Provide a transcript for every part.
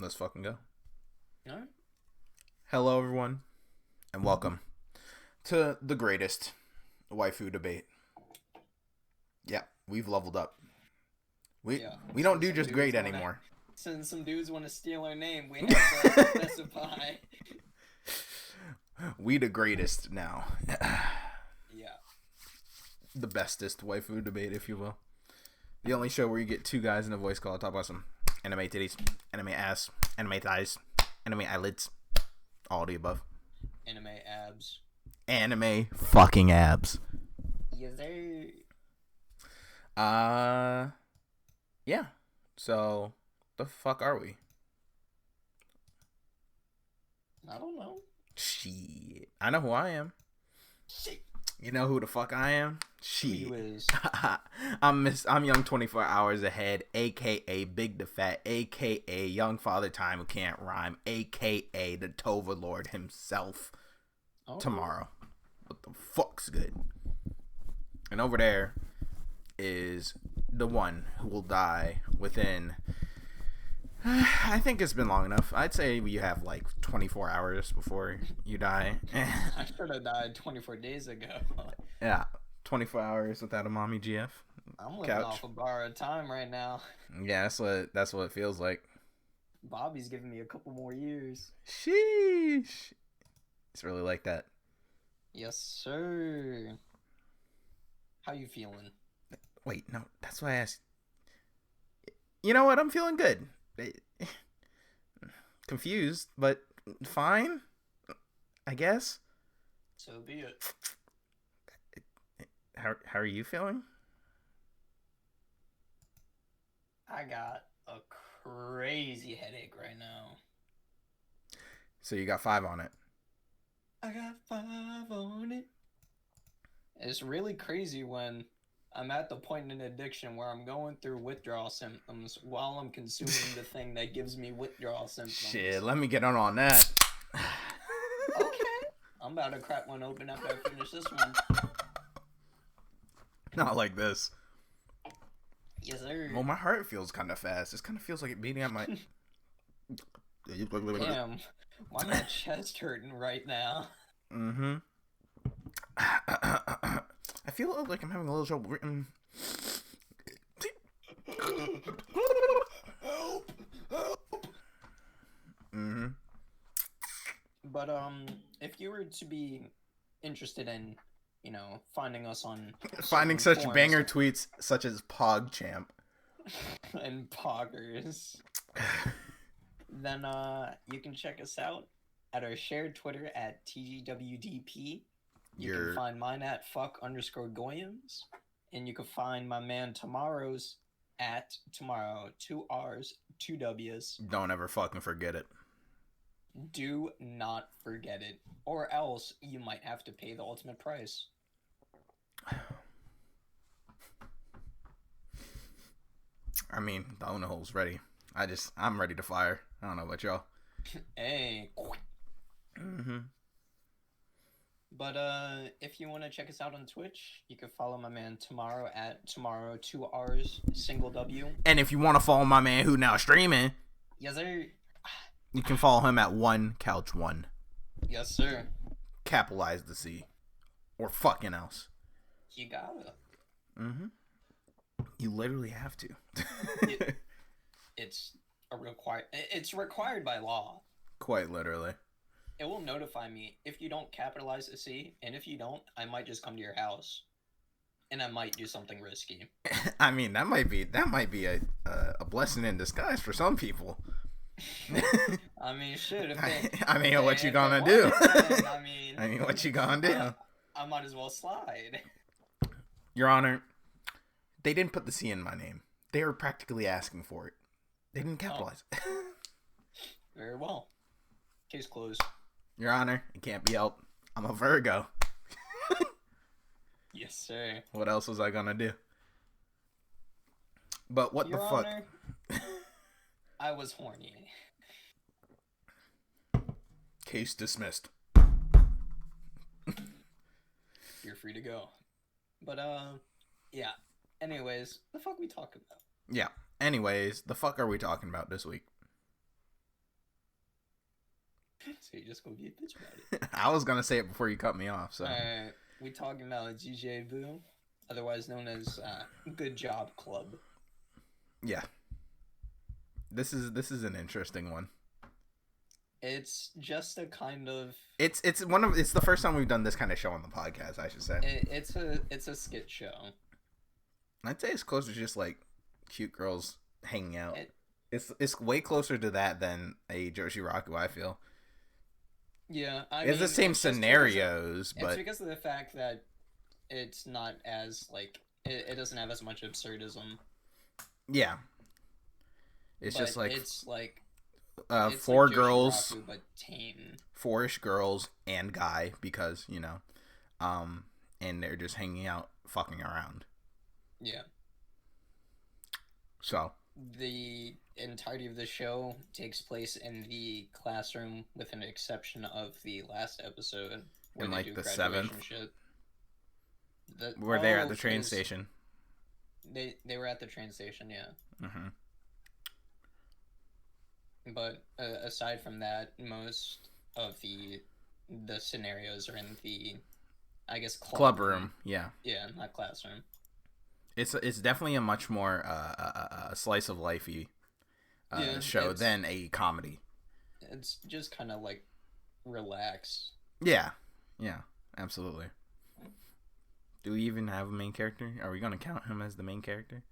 Let's fucking go. Alright. Hello, everyone, and welcome to the greatest waifu debate. Yeah, we've leveled up. We don't do just great anymore. Since some dudes want to steal our name, we have to specify. We the greatest now. Yeah. The bestest waifu debate, if you will. The only show where you get two guys in a voice call talk about some anime titties, anime ass, anime thighs, anime eyelids, all the above. Anime abs. Anime fucking abs. Yes, sir. Yeah. So, the fuck are we? I don't know. Shit. I know who I am. Shit. You know who the fuck I am? Shit. You is. I'm young 24 hours ahead, aka Big the Fat, aka Young Father Time who can't rhyme, aka the Tova Lord himself. Oh. Tamarrow. What the fuck's good? And over there is the one who will die within, I think it's been long enough. I'd say you have like 24 hours before you die. I should have died 24 days ago. Yeah, 24 hours without a mommy GF. I'm living off a borrowed time right now. Yeah, that's what it feels like. Bobby's giving me a couple more years. Sheesh. It's really like that. Yes, sir. How you feeling? Wait, no, that's why I asked. You know what? I'm feeling good. Confused, but fine, I guess. So be it. How are you feeling? I got a crazy headache right now. So you got 5 on it. I got 5 on it. It's really crazy when I'm at the point in addiction where I'm going through withdrawal symptoms while I'm consuming the thing that gives me withdrawal symptoms. Shit, let me get on that. Okay. I'm about to crack one open after I finish this one. Not like this. Yes, sir. Well, my heart feels kind of fast. It kind of feels like it beating at my... Damn. Why my chest hurting right now? Mm-hmm. I feel like I'm having a little trouble. Mm-hmm. But if you were to be interested in, finding us on such forums banger tweets such as PogChamp and Poggers, then you can check us out at our shared Twitter at TGWDP. You can find mine at fuck_Goyams, and you can find my man Tamarrow's at Tamarrow, 2 R's, 2 W's. Don't ever fucking forget it. Do not forget it, or else you might have to pay the ultimate price. I mean, the owner hole's ready. I'm ready to fire. I don't know about y'all. Hey. Mm-hmm. But if you want to check us out on Twitch, you can follow my man Tamarrow at Tamarrow, 2 R's, single W. And if you want to follow my man who now streaming, yes sir, you can follow him at OneCouch1. Yes sir. Capitalize the C, or fucking else. You gotta. Mm-hmm. You literally have to. It's required by law. Quite literally. It will notify me if you don't capitalize the C, and if you don't, I might just come to your house, and I might do something risky. I mean, that might be a blessing in disguise for some people. I mean, shit. What you gonna do? I mean, what you gonna do? I might as well slide. Your Honor, they didn't put the C in my name. They were practically asking for it. They didn't capitalize. Oh. Very well. Case closed. Your Honor, it can't be helped. I'm a Virgo. Yes, sir. What else was I gonna do? But what Your the Honor, fuck? I was horny. Case dismissed. You're free to go. But, yeah. Anyways, the fuck we talking about? Yeah. Anyways, the fuck are we talking about this week? So you're just gonna be a bitch about it. I was gonna say it before you cut me off. So we talking about Zetsubou, otherwise known as Good Job Club. Yeah. This is an interesting one. It's just a kind of it's the first time we've done this kind of show on the podcast, I should say. It's a skit show. I'd say it's closer to just like cute girls hanging out. It's way closer to that than a Joshiraku, I feel. Yeah, it's the same scenarios, but it's because of the fact that it's not as like it doesn't have as much absurdism. Yeah. It's just like it's like four like girls, but tame. Four-ish girls and guy, because and they're just hanging out, fucking around. Yeah. So the entirety of the show takes place in the classroom, with an exception of the last episode, where in they like do the graduation 7th. shit. We're there at the train station. They were at the train station, yeah. Mm-hmm. But aside from that, most of the scenarios are in the, I guess, club room. Yeah. Yeah, not classroom. It's definitely a much more a slice of lifey show than a comedy. It's just kind of like relax. Yeah, absolutely. Do we even have a main character? Are we gonna count him as the main character?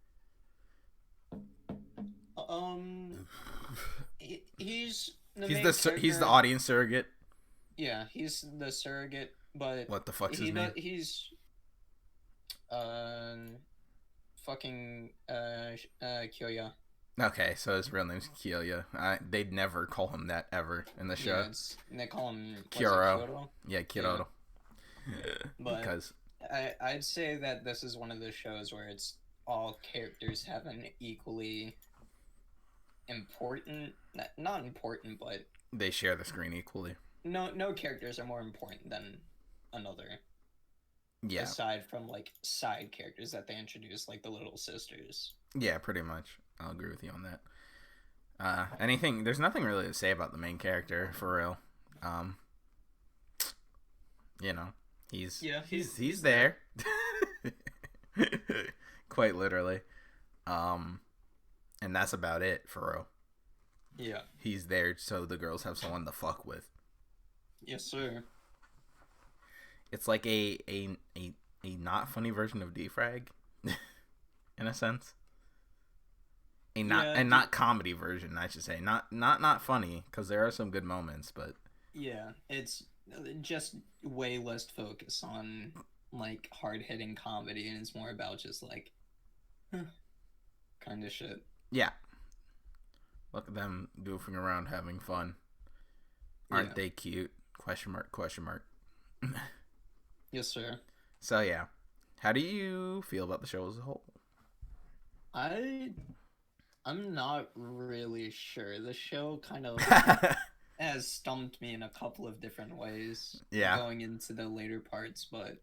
He's the audience surrogate. Yeah, he's the surrogate, but what the fuck's his name? He's fucking Kyoya. Okay, so his real name's Kyoya. They'd never call him that ever in the show. Yeah, they call him Kyoto. Yeah, Kyoto. Yeah. But because I'd say that this is one of the shows where it's all characters have an equally important, not important, but they share the screen equally. No characters are more important than another. Yeah. Aside from like side characters that they introduce, like the little sisters. Yeah, pretty much. I'll agree with you on that. There's nothing really to say about the main character for real. He's there. Quite literally. And that's about it for real. Yeah. He's there so the girls have someone to fuck with. Yes, sir. It's like a not funny version of Defrag, in a sense. Not comedy version, I should say. Not funny, because there are some good moments, but yeah, it's just way less focus on like hard hitting comedy, and it's more about just like kind of shit. Yeah. Look at them goofing around, having fun. Aren't they cute? Question mark. Yes, sir. So yeah, how do you feel about the show as a whole? I'm not really sure. The show kind of has stumped me in a couple of different ways. Yeah. Going into the later parts, but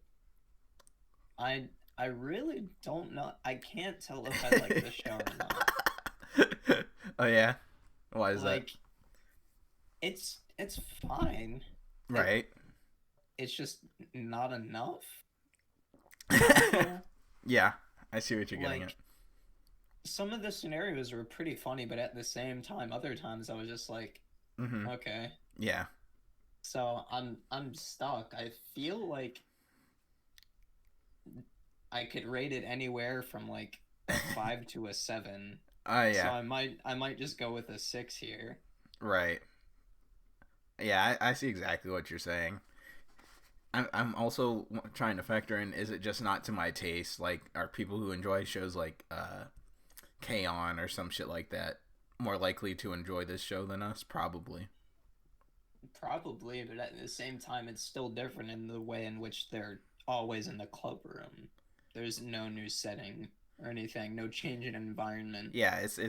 I really don't know. I can't tell if I like the show or not. Oh yeah, why is that? It's fine. Right. It's just not enough. Yeah, I see what you're getting at. Some of the scenarios were pretty funny, but at the same time, other times I was just like, okay. Yeah. So I'm stuck. I feel like I could rate it anywhere from like a 5 to a 7. Yeah. So I might just go with a 6 here. Right. Yeah, I see exactly what you're saying. I'm also trying to factor in, is it just not to my taste? Like, are people who enjoy shows like K-On! Or some shit like that more likely to enjoy this show than us? Probably, but at the same time, it's still different in the way in which they're always in the club room. There's no new setting or anything, no change in environment. Yeah, it's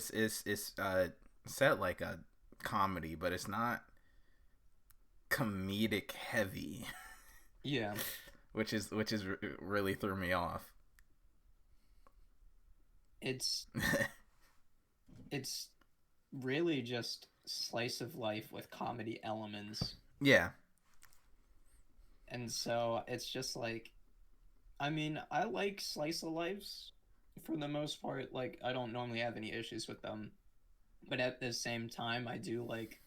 set like a comedy, but it's not comedic heavy. Yeah. Which really threw me off. It's really just slice of life with comedy elements. Yeah. And so it's just like, I mean, I like slice of lives for the most part. Like, I don't normally have any issues with them. But at the same time, I do like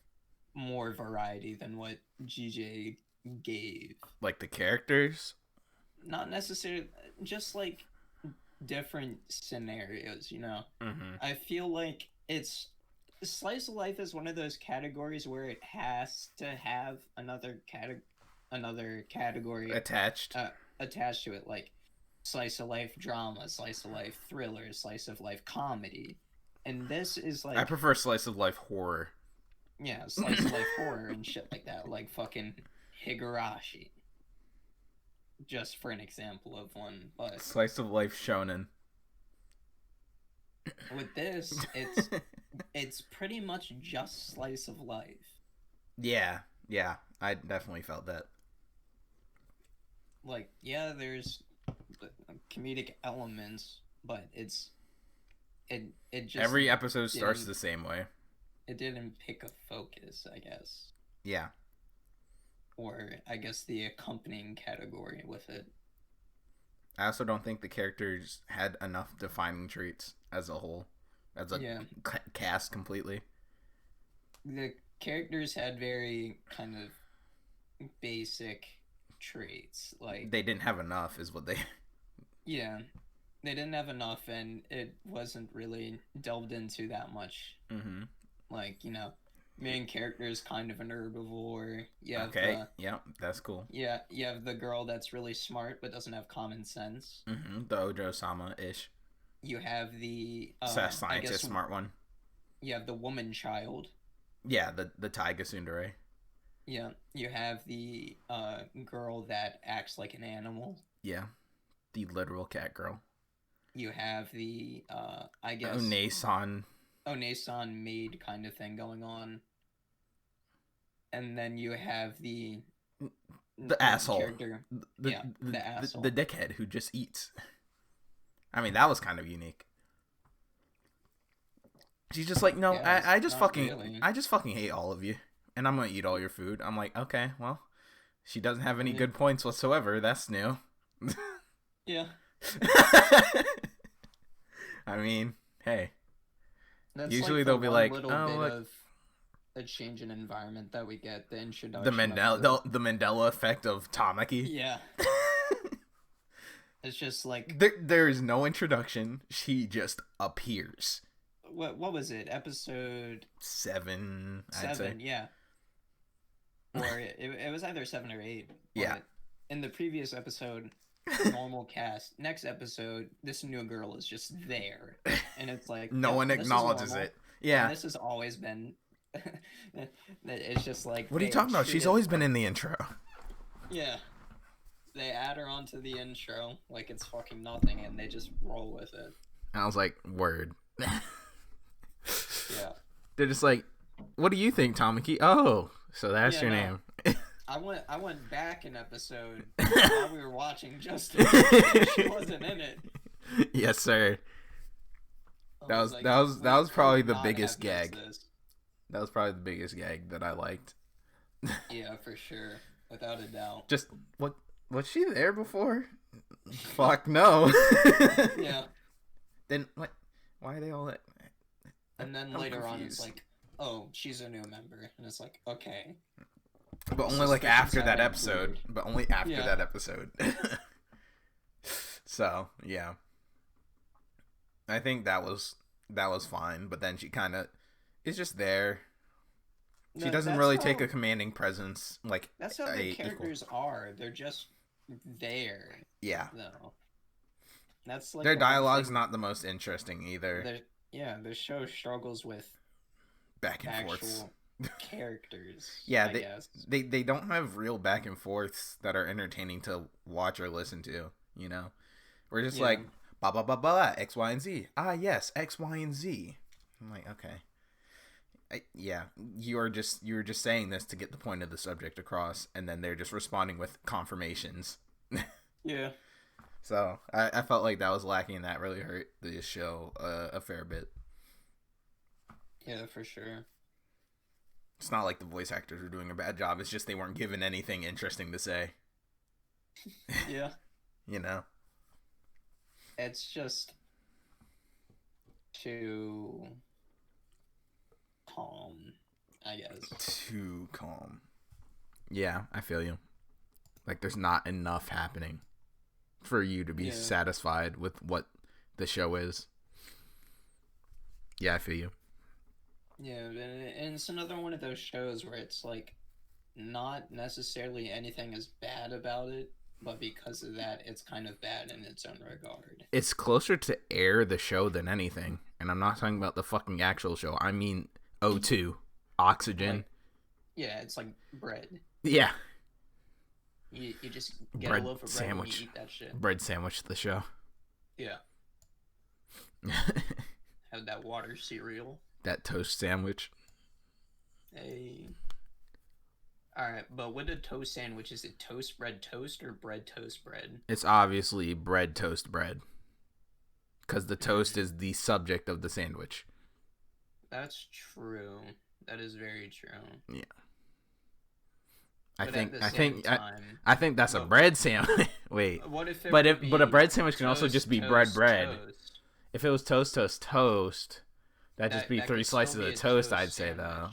more variety than what GJ gave. Like the characters? Not necessarily, just like different scenarios, you know? Mm-hmm. I feel like it's slice of life is one of those categories where it has to have another category Attached. Attached to it, like slice of life drama, slice of life thriller, slice of life comedy. And this is like, I prefer slice of life horror. yeah, slice of life horror and shit like that, like fucking Higurashi. Just for an example of one, but Slice of life shonen. with this, it's pretty much just slice of life. Yeah, I definitely felt that. Like, yeah, there's comedic elements, but it just every episode starts the same way. It didn't pick a focus, I guess. Yeah. Or I guess the accompanying category with it. I also don't think the characters had enough defining traits as a whole, as a cast completely. The characters had very kind of basic traits, like they didn't have enough, is what they. Yeah, they didn't have enough, and it wasn't really delved into that much. Mm-hmm. Like, you know, main character is kind of an herbivore. Yeah. Okay. Yep, that's cool. Yeah, you have the girl that's really smart but doesn't have common sense. Mm-hmm. The Ojo-sama ish. You have the scientist, smart one. You have the woman child. Yeah, the Taiga Tsundere. Yeah, you have the girl that acts like an animal. Yeah, the literal cat girl. You have the I guess Onesan maid kind of thing going on. And then you have the asshole. Character. The asshole. The dickhead who just eats. I mean, that was kind of unique. She's just like, no, yeah, I just fucking hate all of you, and I'm gonna eat all your food. I'm like, okay, well, she doesn't have any good points whatsoever. That's new. Yeah. I mean, hey. That's usually like they'll be like, oh, look. Of a change in environment that we get, the introduction. The Mandela effect of Tamaki. Yeah. It's just like there is no introduction. She just appears. What was it? Episode 7. I'd say. Yeah. Or it was either 7 or 8. Yeah. In the previous episode, normal cast. Next episode, this new girl is just there, and it's like no one acknowledges it. Yeah. And this has always been. It's just like. What are you talking about? She's always been in the intro. Yeah. They add her onto the intro like it's fucking nothing, and they just roll with it. I was like, word. Yeah. They're just like, what do you think, Tamaki? Oh, so that's your name. I went back an episode while we were watching just in case she wasn't in it. Yes, sir. That was probably the biggest gag. That was probably the biggest gag that I liked. Yeah, for sure, without a doubt. Just what was she there before? Fuck no. Yeah. Then what? Why are they all that? And then later on, it's like, oh, she's a new member, and it's like, okay. But only like after that episode. Weird. But only after that episode. So yeah, I think that was fine. But then she kind of is just there. She doesn't really take a commanding presence. Like that's how the characters are. They're just there. Yeah. No. That's like their dialogue's not the most interesting either. The show struggles with back and forth characters. Yeah, they don't have real back and forths that are entertaining to watch or listen to. You know, we're just like blah blah blah blah X Y and Z. Ah yes, X Y and Z. I'm like, okay, you were just saying this to get the point of the subject across, and then they're just responding with confirmations. Yeah. So I felt like that was lacking, and that really hurt the show a fair bit. Yeah, for sure. It's not like the voice actors were doing a bad job. It's just they weren't given anything interesting to say. Yeah. You know? It's just too calm, I guess. Too calm. Yeah, I feel you. Like, there's not enough happening for you to be satisfied with what the show is. Yeah, I feel you. Yeah, and it's another one of those shows where it's like not necessarily anything is bad about it, but because of that, it's kind of bad in its own regard. It's closer to Air the show than anything, and I'm not talking about the fucking actual show. I mean O2, oxygen. Like, yeah, it's like bread. Yeah. You just get a loaf of bread and you eat that shit. Bread sandwich the show. Yeah. Have that water cereal. That toast sandwich. Hey. Alright, but with a toast sandwich, is it toast bread toast or bread toast bread? It's obviously bread toast bread. Because the toast is the subject of the sandwich. That's true. That is very true. Yeah. I think that's a bread sandwich. Wait. What if it but a bread sandwich can also just be bread. Toast. If it was toast, that'd just be 3 slices of toast, I'd say, though.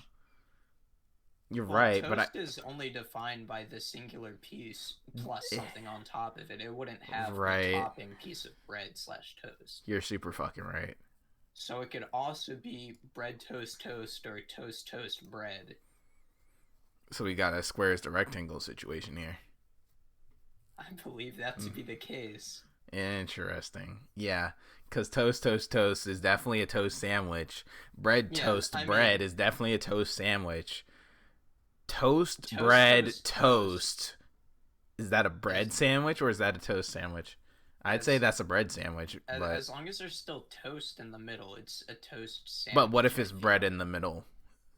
You're right, toast but toast is only defined by the singular piece plus something on top of it. It wouldn't have a topping piece of bread / toast. You're super fucking right. So it could also be bread toast or toast bread. So we got a squares to rectangle situation here. I believe that to be the case. Interesting. Yeah, because toast is definitely a toast sandwich. Bread is definitely a toast sandwich. Toast bread toast. Is that a bread sandwich or is that a toast sandwich? I'd say that's a bread sandwich. As long as there's still toast in the middle, it's a toast sandwich. But what if it's bread in the middle?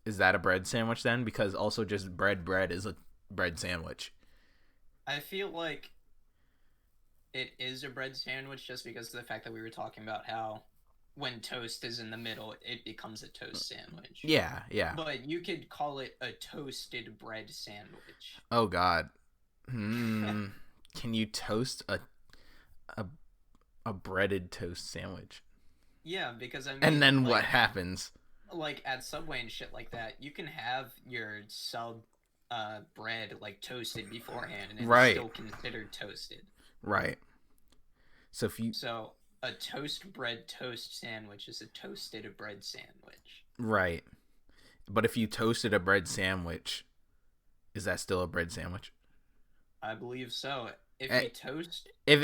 Is that a bread sandwich then? Because also just bread is a bread sandwich. I feel like it is a bread sandwich just because of the fact that we were talking about how when toast is in the middle, it becomes a toast sandwich. Yeah. But you could call it a toasted bread sandwich. Oh, God. Can you toast a breaded toast sandwich? Yeah, because I mean... And then what happens? Like, at Subway and shit like that, you can have your sub bread, like, toasted beforehand, and it's still considered toasted. Right. So a toast bread toast sandwich is a toasted bread sandwich. Right. But if you toasted a bread sandwich, is that still a bread sandwich? I believe so. If you toast if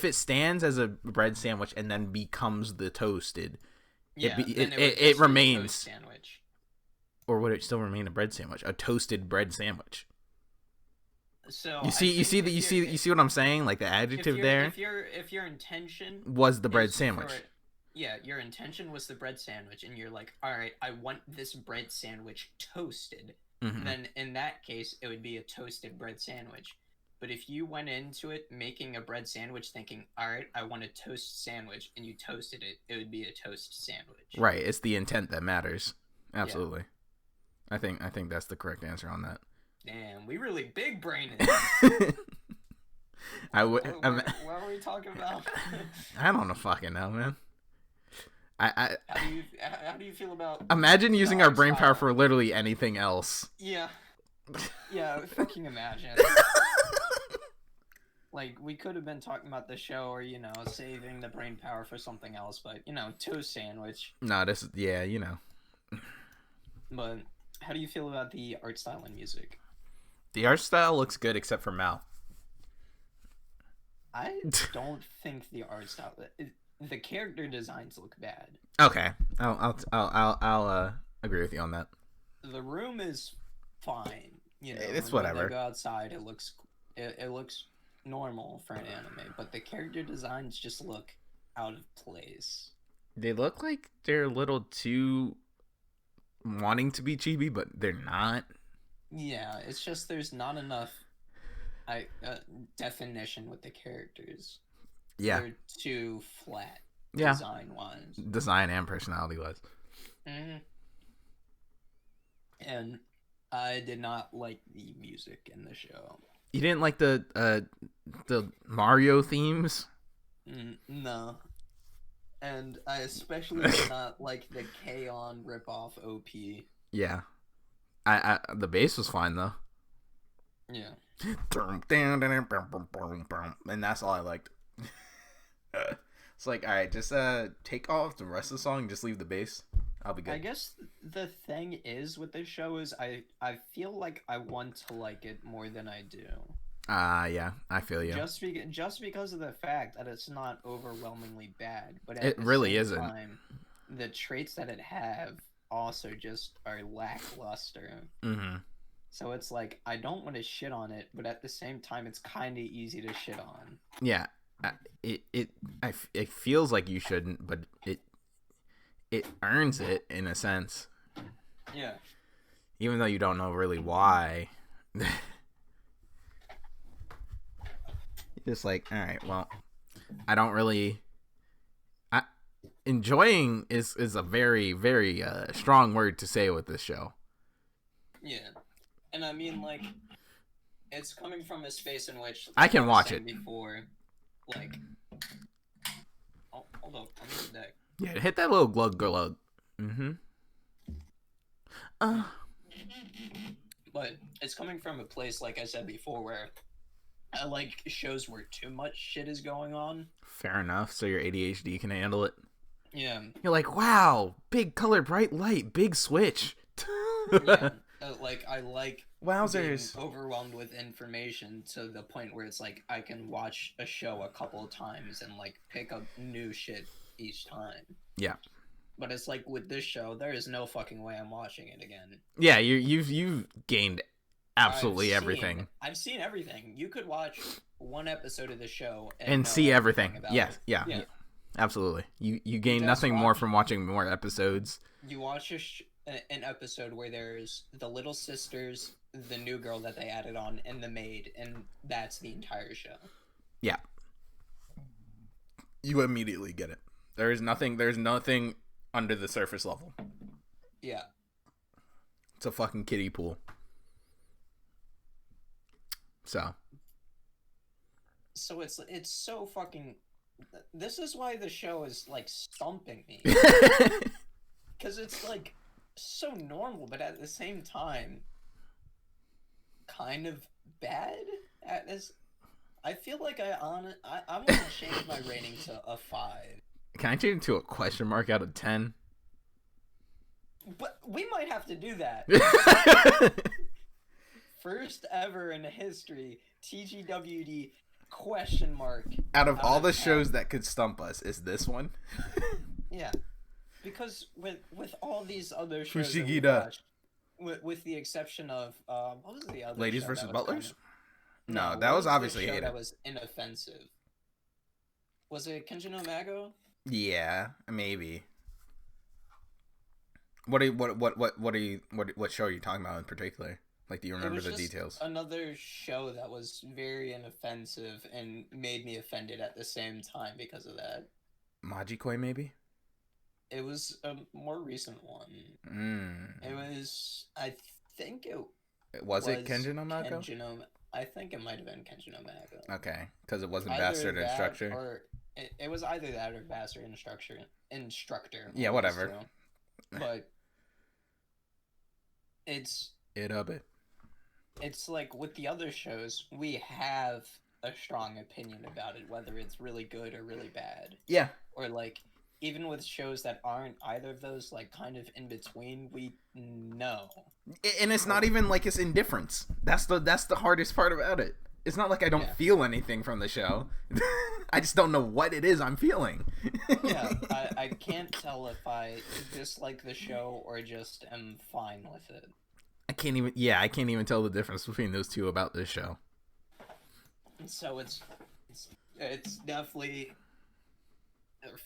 it stands as a bread sandwich and then becomes the toasted, it remains sandwich. Or would it still remain a bread sandwich? A toasted bread sandwich. So you see what I'm saying? Like the adjective there. If your intention was the bread sandwich. Your intention was the bread sandwich, and you're like, all right, I want this bread sandwich toasted. Mm-hmm. Then in that case, it would be a toasted bread sandwich. But if you went into it making a bread sandwich thinking, all right, I want a toast sandwich, and you toasted it, it would be a toast sandwich. Right. It's the intent that matters. Absolutely. Yeah. I think that's the correct answer on that. Damn, we really big brained. What were we talking about? I don't fucking know, man. How do you feel about? Imagine using our brain power for literally anything else. Yeah, fucking imagine. Like, we could have been talking about the show or, saving the brain power for something else, but, toast sandwich. No, this is, But how do you feel about the art style and music? The art style looks good except for Mal. I don't think the art style... The character designs look bad. Okay. I'll agree with you on that. The room is fine. It's whatever. When they go outside, it looks normal for an anime, but the character designs just look out of place. They look like they're a little too wanting to be chibi, but they're not. Yeah, it's just there's not enough definition with the characters. Yeah. They're too flat design-wise. Design and personality-wise. Mm-hmm. and I did not like the music in the show. You didn't like the Mario themes? No. And I especially did not like the K-On! Ripoff OP. Yeah. I the bass was fine though. Yeah. And that's all I liked. It's like, alright, just take off the rest of the song and just leave the bass. I'll be good. I guess the thing is with this show is I feel like I want to like it more than I do. Yeah, I feel you. Just because of the fact that it's not overwhelmingly bad, but at It the really same isn't. time, the traits that it have also just are lackluster. Mm-hmm. So it's like I don't want to shit on it, but at the same time, it's kind of easy to shit on. Yeah, it feels like you shouldn't, but it earns it in a sense. Yeah. Even though you don't know really why. Just like, all right, well, I don't really. Enjoying is a very, very strong word to say with this show. Yeah, and I mean, like, it's coming from a space in which I can watch it before. Like, oh, hold up, I'm in the deck. Yeah, hit that little glug glug. Mm-hmm. But it's coming from a place, like I said before, where I like shows where too much shit is going on. Fair enough. So your ADHD can handle it. Yeah. You're like, wow, big color, bright light, big switch. Yeah. Like, I like wowzers being overwhelmed with information to the point where it's like I can watch a show a couple of times and like pick up new shit each time. Yeah. But it's like with this show, there is no fucking way I'm watching it again. Yeah, you've gained absolutely everything. I've seen everything. You could watch one episode of the show and see everything. Yes, yeah. Absolutely. You gain nothing more from watching more episodes. You watch an episode where there's the little sisters, the new girl that they added on, and the maid, and that's the entire show. Yeah. You immediately get it. There's nothing under the surface level. Yeah. It's a fucking kiddie pool. So it's so fucking. This is why the show is like stumping me. Because it's like so normal, but at the same time, kind of bad. I feel like I'm gonna change my rating to a 5. Can I change it to a question mark out of 10? But we might have to do that. First ever in history, TGWD question mark. Out of all the shows that could stump us, is this one? Yeah, because with all these other shows, with the exception of what was the other? Ladies vs. Butlers? No, that was obviously hated. That was inoffensive. Was it Kenji no Mago? Yeah, maybe. What show are you talking about in particular? Like, do you remember the details? Another show that was very inoffensive and made me offended at the same time because of that. Majikoi, maybe? It was a more recent one. It was, I think it was it Kenji no Mago? I think it might have been Kenji no Mago. Okay, because it wasn't Bastard Instructor. Or it was either that or Bastard Instructor. Yeah, whatever. But it's like with the other shows, we have a strong opinion about it, whether it's really good or really bad. Yeah. Or like even with shows that aren't either of those, like kind of in between, we know. And it's not even like it's indifference. That's the hardest part about it. It's not like I don't feel anything from the show. I just don't know what it is I'm feeling. Yeah, I can't tell if I dislike the show or just am fine with it. I can't even tell the difference between those two about this show. So it's definitely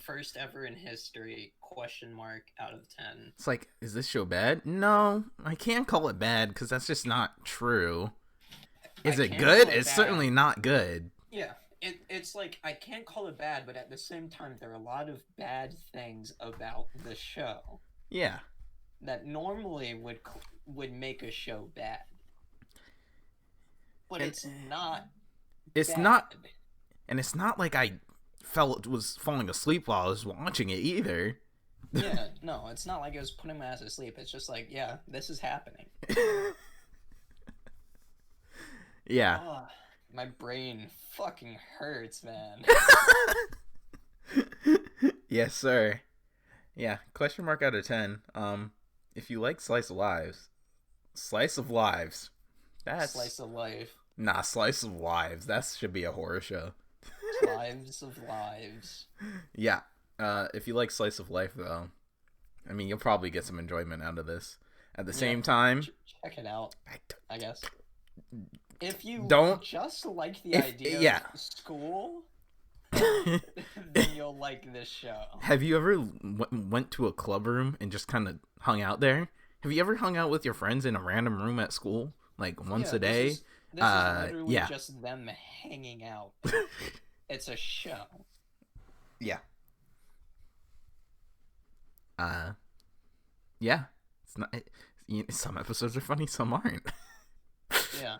first ever in history, question mark out of 10. It's like, is this show bad? No, I can't call it bad because that's just not true. Is it good? It's certainly not good. Yeah, it's like, I can't call it bad, but at the same time, there are a lot of bad things about the show. Yeah. that normally would make a show bad. But it's not. It's bad. not, and it's not like I was falling asleep while I was watching it either. Yeah, no, it's not like it was putting my ass to sleep. It's just like, yeah, this is happening. Yeah. Oh, my brain fucking hurts, man. Yes, sir. Yeah, question mark out of 10. If you like slice of lives, that's Slice of life. Nah, slice of lives. That should be a horror show. Lives of lives. Yeah. If you like slice of life, though, I mean, you'll probably get some enjoyment out of this. At the same time, check it out. I guess. If you don't just like the idea of school, then you'll like this show. Have you ever went to a club room and just kind of hung out there? Have you ever hung out with your friends in a random room at school, like once a day? This is literally just them hanging out. It's a show. Yeah. Yeah. It's not. Some episodes are funny, some aren't. Yeah.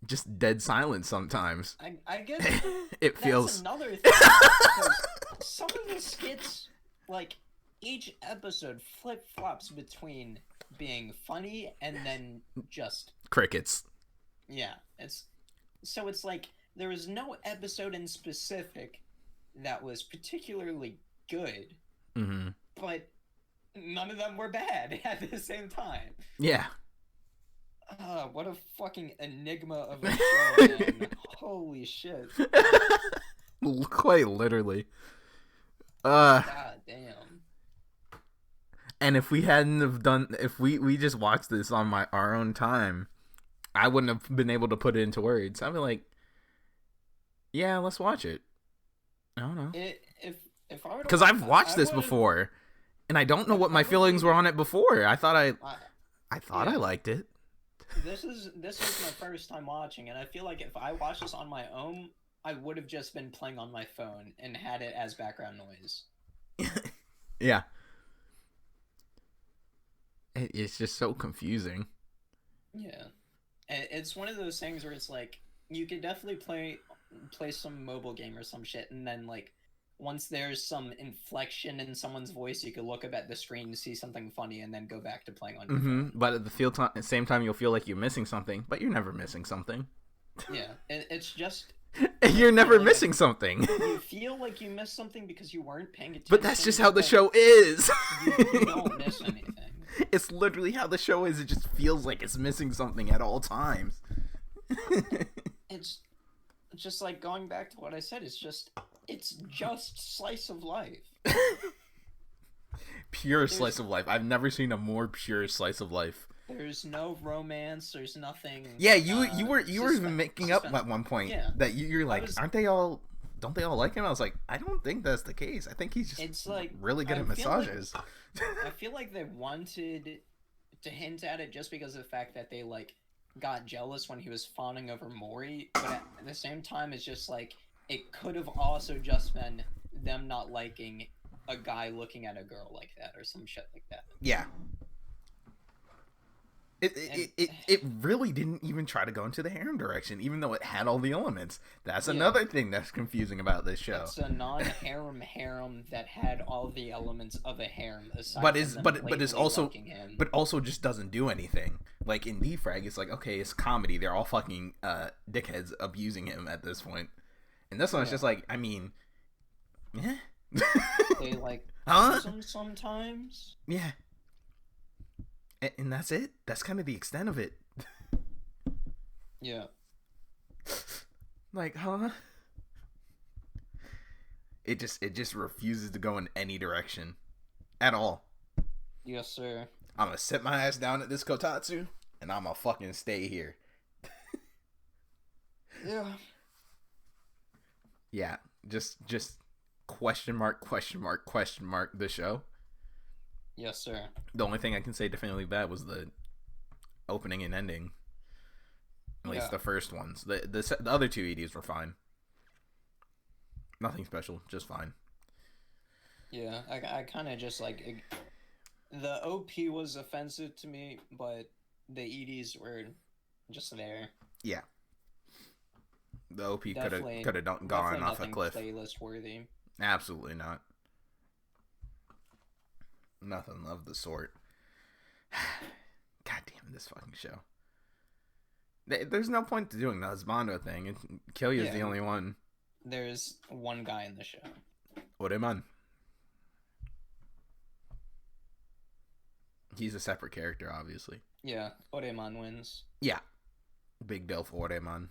Just dead silence sometimes. I guess it feels. That's another thing. Because some of the skits, like, each episode flip flops between being funny and then just crickets. Yeah, it's like there was no episode in specific that was particularly good, but none of them were bad at the same time. Yeah. What a fucking enigma of a show, man. Holy shit. Quite literally. God damn. And if we hadn't have done, if we just watched this on our own time, I wouldn't have been able to put it into words. I'd be like, yeah, let's watch it. I don't know. If I were, because I've watched this before, and I don't know what my feelings were on it before. I thought I liked it. This is my first time watching, and I feel like if I watched this on my own, I would have just been playing on my phone and had it as background noise. Yeah. It's just so confusing. Yeah. It's one of those things where it's like, you could definitely play some mobile game or some shit, and then, like, once there's some inflection in someone's voice, you could look up at the screen to see something funny and then go back to playing on your phone. But at the same time, you'll feel like you're missing something, but you're never missing something. Yeah, it's just... You're never missing something. You feel like you missed something because you weren't paying attention. But that's just how the show is. You don't miss anything. It's literally how the show is. It just feels like it's missing something at all times. It's just like, going back to what I said, it's just slice of life. Pure slice of life. I've never seen a more pure slice of life. There's no romance. There's nothing. Yeah, you were even making up at one point that you're like, don't they all like him? I was like, I don't think that's the case. I think he's just really good at massages. I feel like they wanted to hint at it just because of the fact that they, like, got jealous when he was fawning over Mori, but at the same time, it's just like, it could have also just been them not liking a guy looking at a girl like that or some shit like that. Yeah. It really didn't even try to go into the harem direction, even though it had all the elements. That's another thing that's confusing about this show. It's a non-harem harem that had all the elements of a harem, aside but also just doesn't do anything. Like in Defrag, it's like, okay, it's comedy. They're all fucking dickheads abusing him at this point. And this one's just like, I mean, yeah. They like him sometimes. Yeah. And that's it. That's kind of the extent of it. Yeah. Like, huh? It just refuses to go in any direction. At all. Yes, sir. I'm gonna sit my ass down at this kotatsu, and I'm gonna fucking stay here. Yeah. Yeah. Just question mark the show. Yes, sir. The only thing I can say definitively bad was the opening and ending. At least the first ones. The other two EDs were fine. Nothing special, just fine. Yeah, I kind of just, like, The OP was offensive to me, but the EDs were just there. Yeah. The OP could Definitely have gone off a cliff. Playlist worthy. Absolutely not. Nothing of the sort. God damn this fucking show. There's no point to doing the husbando thing. Killia's the only one. There's one guy in the show. Oreman. He's a separate character, obviously. Yeah, Oreman wins. Yeah. Big Dilf Oreman.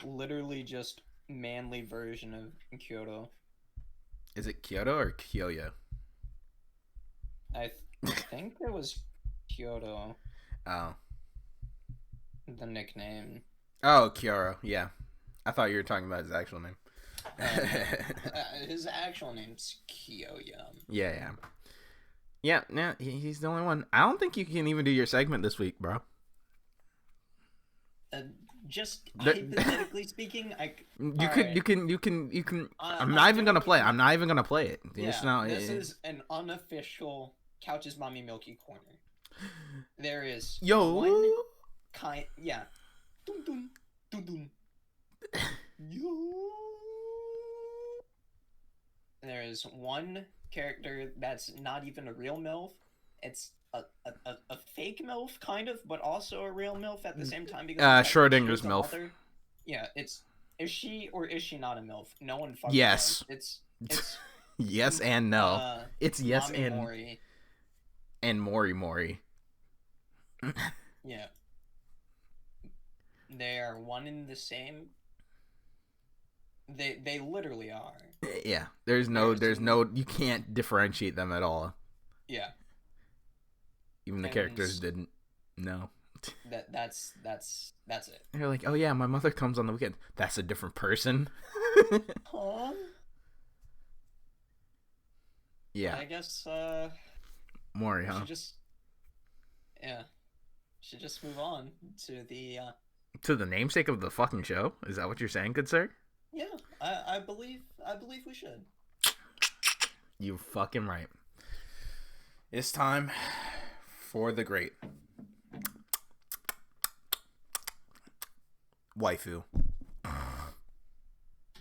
Literally just manly version of Kyoto. Is it Kyoto or Kyoya? I think it was Kyoto. Oh. The nickname. Oh, Kyoro. Yeah. I thought you were talking about his actual name. His actual name's Kyoya. Yeah. Yeah, no, he's the only one. I don't think you can even do your segment this week, bro. Just hypothetically speaking, you can. I'm not even gonna play. I'm not even gonna play it. Yeah, this is an unofficial Couch's Mommy Milky corner. There is one kind. Yeah. Dun, dun, dun, dun. Yo. There is one character that's not even a real MILF. It's a fake MILF, kind of, but also a real MILF at the same time. Because Schrodinger's MILF. Mother. Yeah, is she or is she not a MILF? No one fucking knows. It's yes and no. It's yes Mami and Mori. And Mori. Yeah. They are one and the same. They literally are. Yeah. There's no you can't differentiate them at all. Yeah. Even the characters didn't know. That's it. They're like, oh yeah, my mother comes on the weekend. That's a different person. Huh? Yeah. I guess Mori, huh? Should just move on to the namesake of the fucking show. Is that what you're saying, good sir? Yeah, I believe we should. You fucking right. It's time for the great waifu.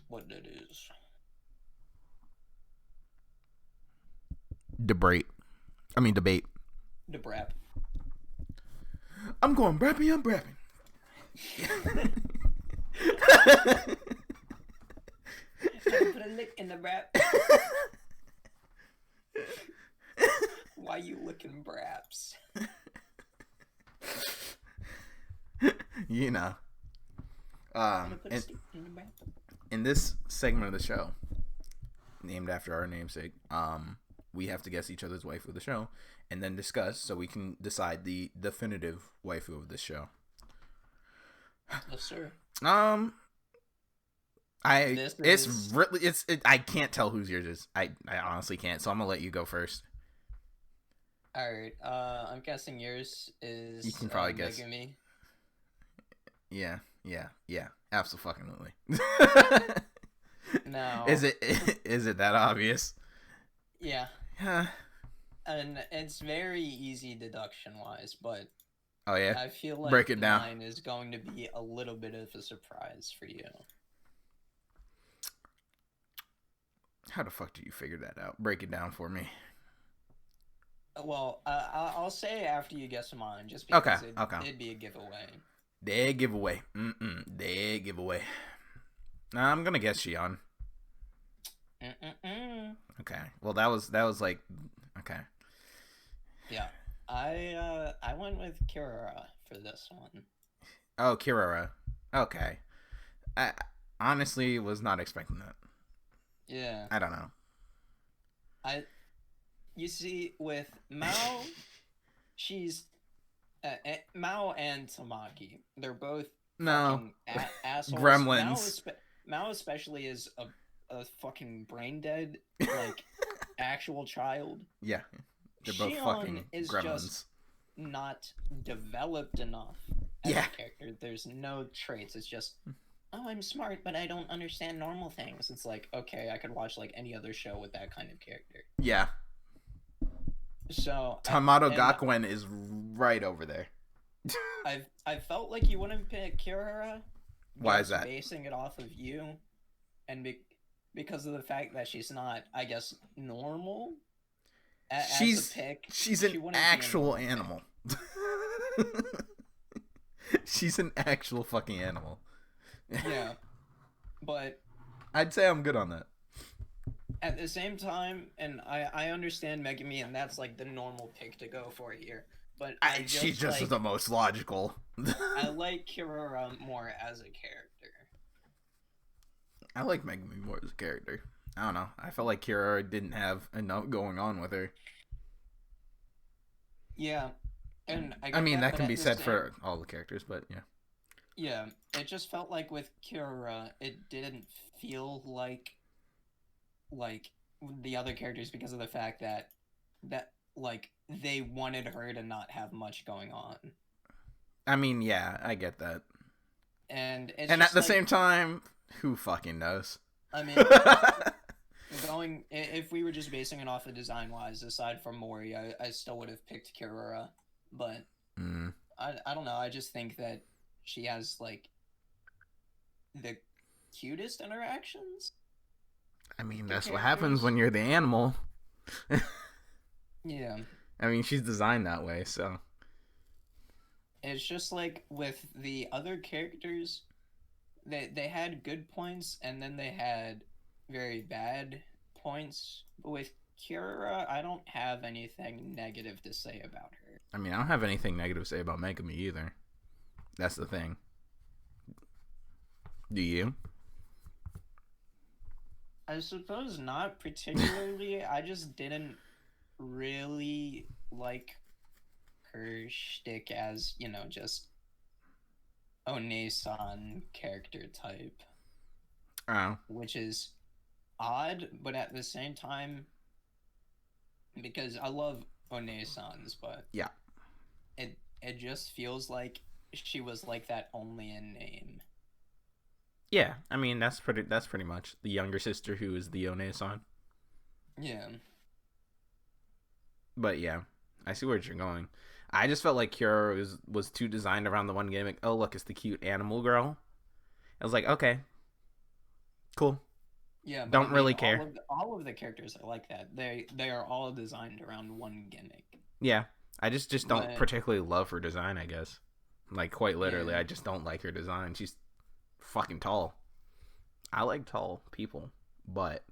What it is. Debate. Debrap. I'm going brappy, I'm brapping. Put a lick in the brap. Why you licking braps? You know. In this segment of the show, named after our namesake, we have to guess each other's waifu of the show, and then discuss so we can decide the definitive waifu of this show. Yes, sir. I can't tell whose yours is. I honestly can't, so I'm gonna let you go first. Alright, I'm guessing yours is you can probably guess. Megumi. Yeah, absolutely. No. Is it that obvious? Yeah. Yeah. And it's very easy deduction-wise, but oh yeah, I feel like break it down. Mine is going to be a little bit of a surprise for you. How the fuck do you figure that out? Break it down for me. Well, I'll say after you guess mine, just because it'd be a giveaway. Dead giveaway. Dead giveaway. Nah, I'm gonna guess Shion. Okay. Well, that was like, okay. Yeah, I went with Kirara for this one. Oh, Kirara. Okay. I honestly was not expecting that. Yeah. I don't know. You see, with Mao, she's Mao and Tamaki. They're both assholes. Gremlins. Mao especially is a fucking brain dead like actual child. Yeah, they're both Shion fucking is gremlins. Just not developed enough as a character. There's no traits. It's just, oh, I'm smart, but I don't understand normal things. It's like, okay, I could watch like any other show with that kind of character. Yeah. So Tamarrow Gakuen is right over there. I felt like you wouldn't pick Kirara. Why is that? Basing it off of you, and because of the fact that she's not, I guess, normal. As a pick, she's an actual animal. She's an actual fucking animal. Yeah, but I'd say I'm good on that. At the same time, and I understand Megumi, and that's like the normal pick to go for here. But she's just like, the most logical. I like Kirara more as a character. I like Megumi more as a character. I don't know. I felt like Kirara didn't have enough going on with her. Yeah, and I mean that can be said for all the characters, but yeah. Yeah, it just felt like with Kirara, it didn't feel like the other characters because of the fact that like they wanted her to not have much going on. I mean, yeah, I get that. And at the same time, who fucking knows? I mean, if we were just basing it off of design wise, aside from Mori, I still would have picked Kirara, but I don't know. I just think that she has like the cutest interactions. I mean, that's what happens when you're the animal. Yeah. I mean, she's designed that way, so. It's just like with the other characters, they had good points and then they had very bad points. But with Kirara, I don't have anything negative to say about her. I mean, I don't have anything negative to say about Megumi either. That's the thing. Do you? I suppose not particularly. I just didn't really like her shtick as, just One-san character type. Oh. Which is odd, but at the same time, because I love One-sans, but yeah, it just feels like she was like that only in name. Yeah, I mean that's pretty much the younger sister who is the One-san. Yeah. But yeah, I see where you're going. I just felt like Kirara was too designed around the one gimmick. Oh look, it's the cute animal girl. I was like, okay, cool. Yeah, but don't really care. All of the characters are like that. They are all designed around one gimmick. Yeah, I just don't particularly love her design. I guess, like quite literally, yeah. I just don't like her design. She's fucking tall. I like tall people, but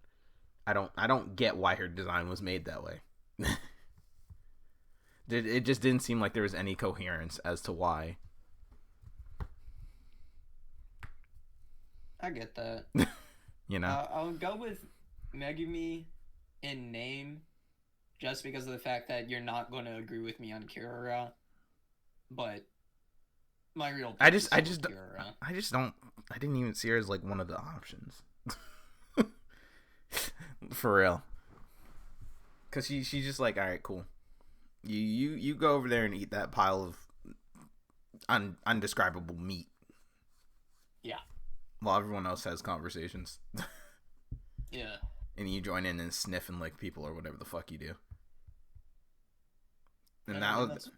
I don't get why her design was made that way. It just didn't seem like there was any coherence as to why. I get that. You know, I'll go with Megumi in name, just because of the fact that you're not going to agree with me on Kirara. But my real I didn't even see her as like one of the options. For real. Cause she's just like, all right, cool. You go over there and eat that pile of undescribable meat. Yeah. While everyone else has conversations. Yeah. And you join in and sniff and lick people or whatever the fuck you do. And I was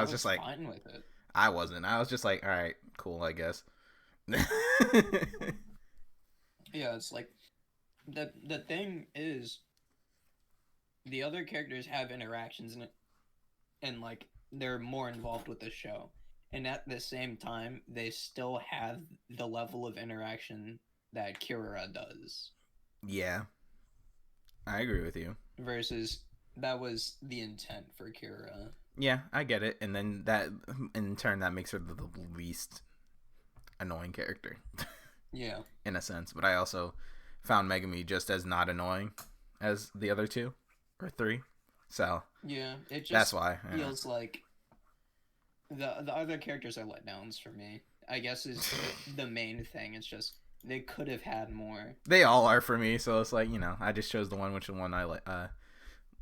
just like, fine with it. I wasn't. I was just like, all right, cool, I guess. Yeah, it's like the thing is, the other characters have interactions in it, and like they're more involved with the show, and at the same time, they still have the level of interaction that Kirara does. Yeah, I agree with you. Versus that was the intent for Kirara. Yeah, I get it, and then that in turn that makes her the least annoying character. Yeah, in a sense, but I also found Megumi just as not annoying as the other two or three. So yeah, it just that's why feels like the other characters are letdowns for me. I guess is the main thing. It's just they could have had more. They all are for me, so it's like, I just chose the one I like.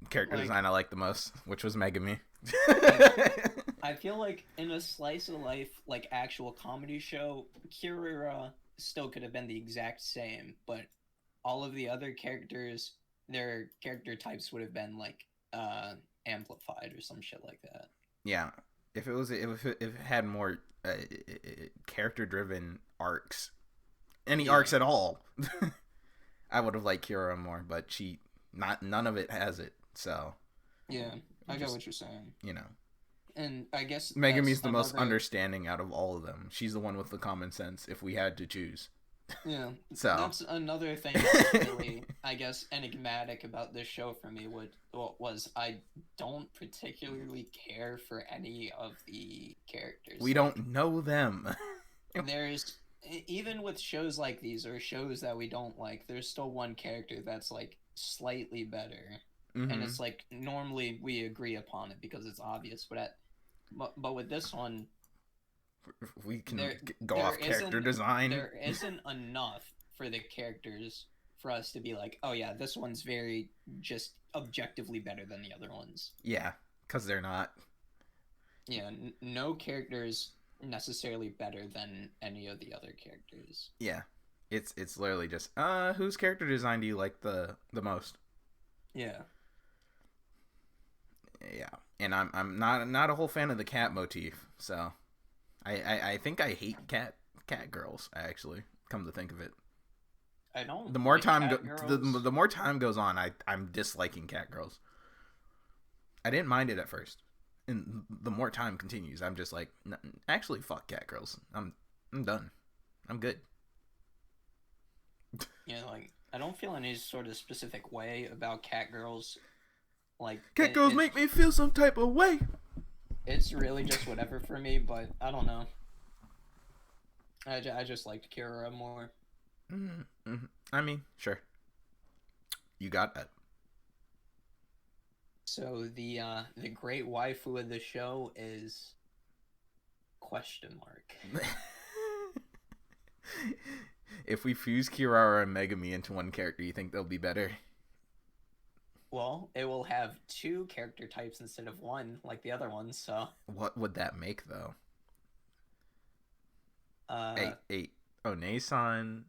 Character design I like the most, which was Megumi. I feel like in a slice of life, like actual comedy show, Kirara still could have been the exact same, but all of the other characters, their character types would have been like amplified or some shit like that. Yeah, if it had more character driven arcs, any arcs at all, I would have liked Kira more. But none of it has it. So yeah, I get what you're saying. You know, and I guess Megumi's the most understanding out of all of them. She's the one with the common sense. If we had to choose. Yeah, so that's another thing that's really, I guess, enigmatic about this show for me. Was I don't particularly care for any of the characters. We don't know them. There's even with shows like these or shows that we don't like, there's still one character that's like slightly better, and it's like normally we agree upon it because it's obvious. But with this one. We can go off character design. There isn't enough for the characters for us to be like, oh yeah, this one's very just objectively better than the other ones. Yeah, because they're not. Yeah, no characters necessarily better than any of the other characters. Yeah, it's literally just whose character design do you like the most? Yeah. Yeah, and I'm not a whole fan of the cat motif, so. I think I hate cat girls, actually, come to think of it. I don't. The more time the more time goes on, I'm disliking cat girls. I didn't mind it at first, and the more time continues, I'm just like, actually, fuck cat girls. I'm done. I'm good. Yeah, like I don't feel any sort of specific way about cat girls. Like cat girls make me feel some type of way. It's really just whatever for me, but I don't know. I just liked Kira more. Mm-hmm. I mean, sure. You got that. So the great waifu of the show is question mark. If we fuse Kirara and Megumi into one character, you think they'll be better? Well, it will have 2 character types instead of 1, like the other ones, so... What would that make, though? One-san...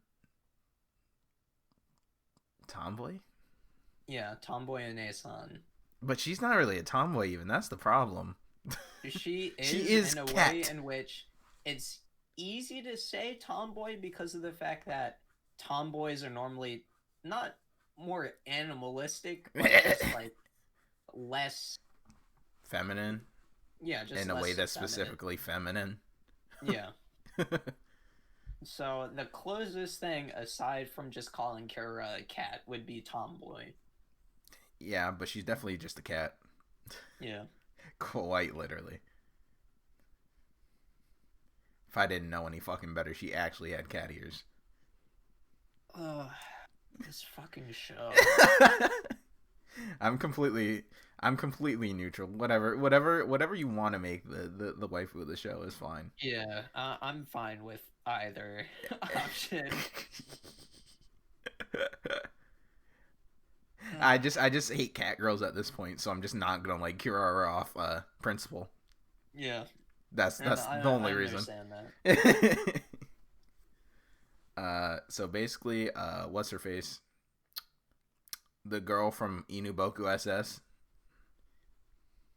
Tomboy? Yeah, tomboy and One-san. But she's not really a tomboy, even. That's the problem. She is in a way in which it's easy to say tomboy because of the fact that tomboys are normally not... more animalistic, but just like less feminine. Yeah, just in a way that's specifically feminine. Yeah. So the closest thing aside from just calling Kira a cat would be tomboy. Yeah, but she's definitely just a cat. Yeah. Quite literally. If I didn't know any fucking better, she actually had cat ears. This fucking show. I'm completely neutral. Whatever you want to make the waifu of the show is fine. Yeah, I'm fine with either option. I just hate cat girls at this point, so I'm just not gonna like Kirara off principle. Yeah, that's the only reason. I understand that. So basically, what's her face? The girl from Inuboku SS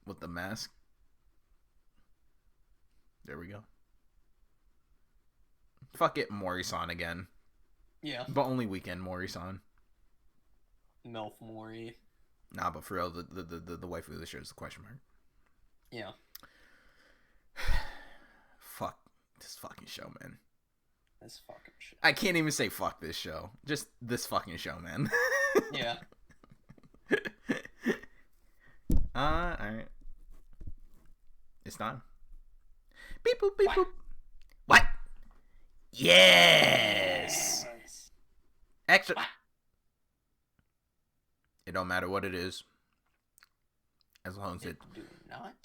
with the mask. There we go. Fuck it, Mori-san again. Yeah. But only weekend Mori-san. Milf Mori. Nah, but for real, the waifu of the show is the question mark. Yeah. Fuck this fucking show, man. This fucking show. I can't even say fuck this show. Just this fucking show, man. Yeah. Alright. It's time. Beep boop beep boop. What? Yes! Extra. What? It don't matter what it is. As long as it do not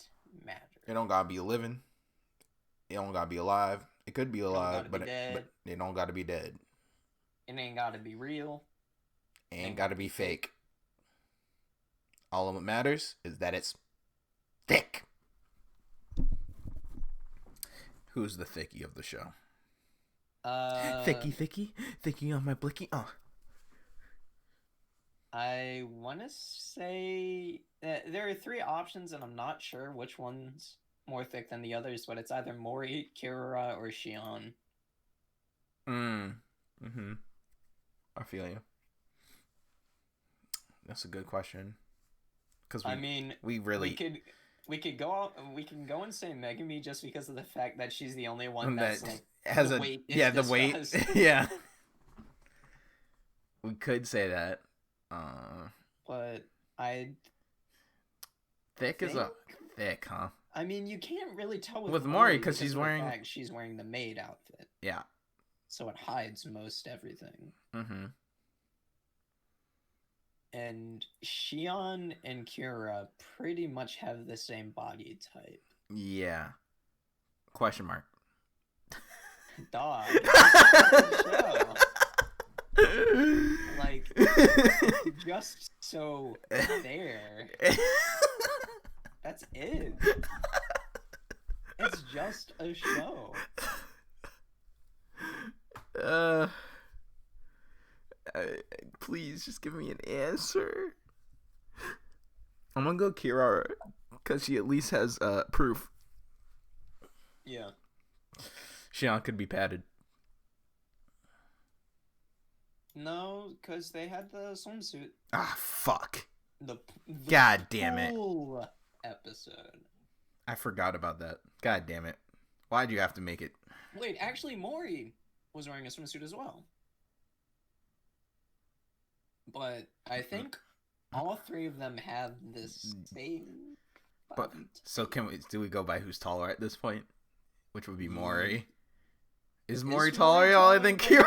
matter. It don't gotta be living. It don't gotta be alive. It could be alive, but it don't gotta be dead. It ain't gotta be real. It ain't gotta be fake. All of what matters is that it's thick. Who's the thickie of the show? Thicky on my blicky. I want to say that there are three options, and I'm not sure which one's more thick than the others, but it's either Mori, Kirura, or Shion. Mm-hmm. I feel you. That's a good question. Because we could go and say Megumi just because of the fact that she's the only one that's that like has the a weight is yeah the weight discussed. yeah. We could say that. But I thick think, is a thick, huh? I mean, you can't really tell with Mori because she's wearing the maid outfit. Yeah. So it hides most everything. Mm-hmm. And Shion and Kira pretty much have the same body type. Yeah. Question mark. Dog. Like, just so there. That's it. It's just a show. Please just give me an answer. I'm gonna go Kirara because she at least has proof. Yeah. Shion could be padded. No, because they had the swimsuit. Ah, fuck. The God damn it. Episode. I forgot about that. God damn it. Why'd you have to make it? Wait, actually, Mori was wearing a swimsuit as well. But I think all three of them have this same. But so do we go by who's taller at this point? Which would be Mori. Is Mori taller than Kira?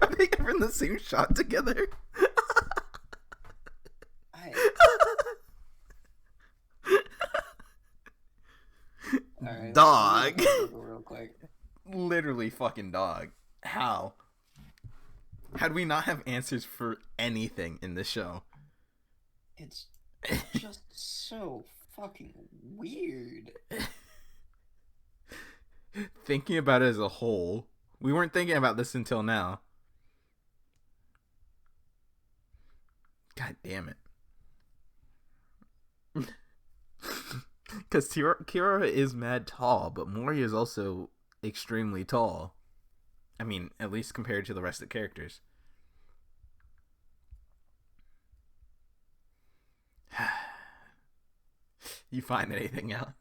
Are they ever in the same shot together? Right, dog. Real quick. Literally fucking dog. How? How do we not have answers for anything in this show? It's just so fucking weird. Thinking about it as a whole, we weren't thinking about this until now. God damn it. Because Kira is mad tall, but Mori is also extremely tall. I mean, at least compared to the rest of the characters. You find anything out?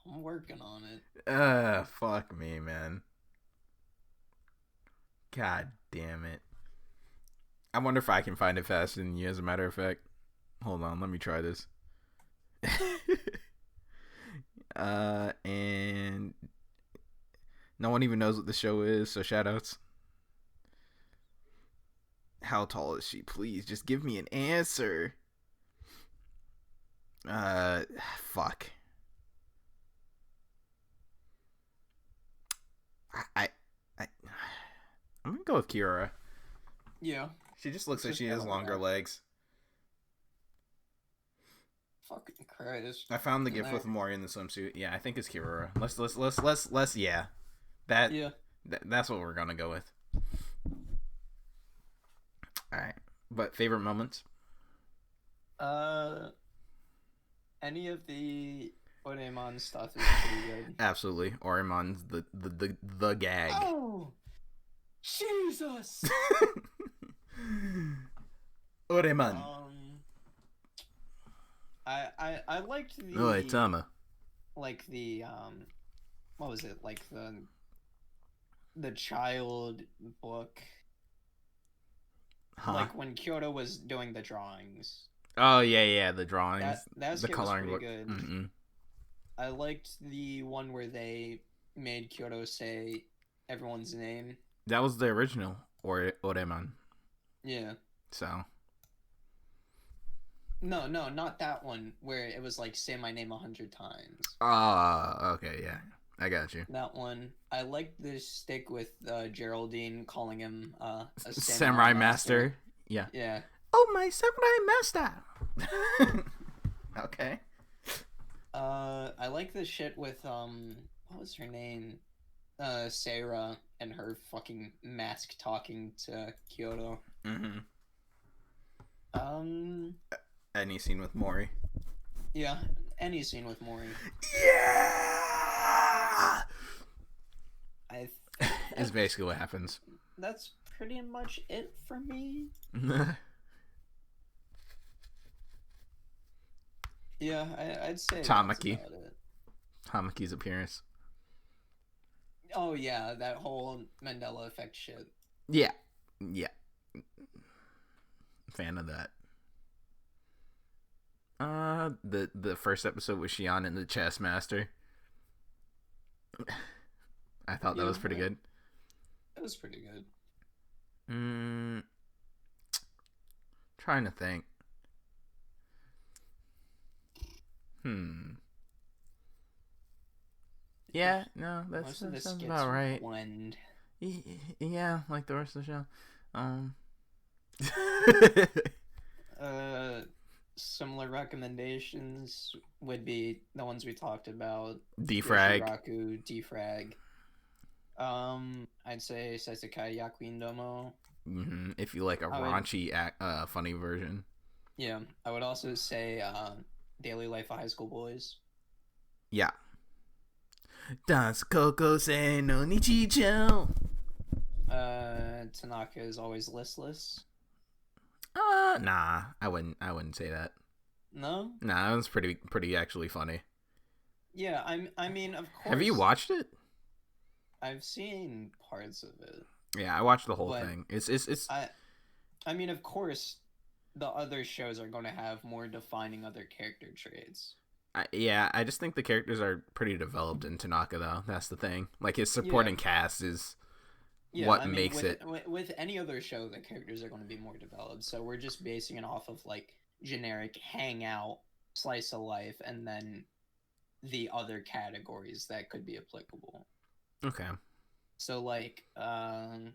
I'm working on it. Fuck me, man. God damn it. I wonder if I can find it faster than you, as a matter of fact. Hold on, let me try this. And no one even knows what the show is, so shoutouts. How tall is she? Please, just give me an answer. Fuck. I'm gonna go with Kira. Yeah. She just looks like she has longer legs. Fucking Christ. I found the gift with Mori in the swimsuit. Yeah, I think it's Kirura. Let's yeah. That's what we're gonna go with. Alright. But favorite moments? Any of the Oremon stuff is pretty good. Absolutely. Oremon's the gag. Oh! Jesus! Oremon. I liked the Tama. Like the what was it? Like the child book. Huh? Like when Kyoto was doing the drawings. Oh yeah, the drawings. That the coloring was book. pretty good. Mm-mm. I liked the one where they made Kyoto say everyone's name. That was the original Oremon. Yeah. So. No, not that one where it was like say my name 100 times. Okay, yeah. I got you. That one. I liked the stick with Geraldine calling him a samurai master. Yeah. Yeah. Oh, my samurai master. Okay. I like the shit with what was her name? Sarah and her fucking mask talking to Kyoto. Mm-hmm. Um, Any scene with Mori? yeah, any scene with Mori. Yeah! I think Is basically what happens. that's pretty much it for me. Yeah, I'd say Tamaki. that's about it. Tamaki's appearance. Oh yeah, that whole Mandela effect shit. Yeah. Yeah. Fan of that. The first episode with Shion and the chess master. I thought that was pretty good. It was pretty good. Trying to think. Yeah, no, that sounds about right. Blend. Yeah, like the rest of the show. Similar recommendations would be the ones we talked about. Defrag. Yoshiraku, Defrag. I'd say Sesekai Yakuindomo. If you like a raunchy, funny version. Yeah, I would also say Daily Life of High School Boys. Yeah. Dance Kokosei no Nichijou. Tanaka is always listless. Nah, I wouldn't say that. No? Nah, it was pretty actually funny. Yeah, I mean, of course. Have you watched it? I've seen parts of it. Yeah, I watched the whole thing. It's. I mean, of course, the other shows are going to have more defining other character traits. I just think the characters are pretty developed in Tanaka, though. That's the thing. Like, his supporting cast is what makes it. With any other show, the characters are going to be more developed. So we're just basing it off of, like, generic hangout, slice of life, and then the other categories that could be applicable. Okay. So, like, Boku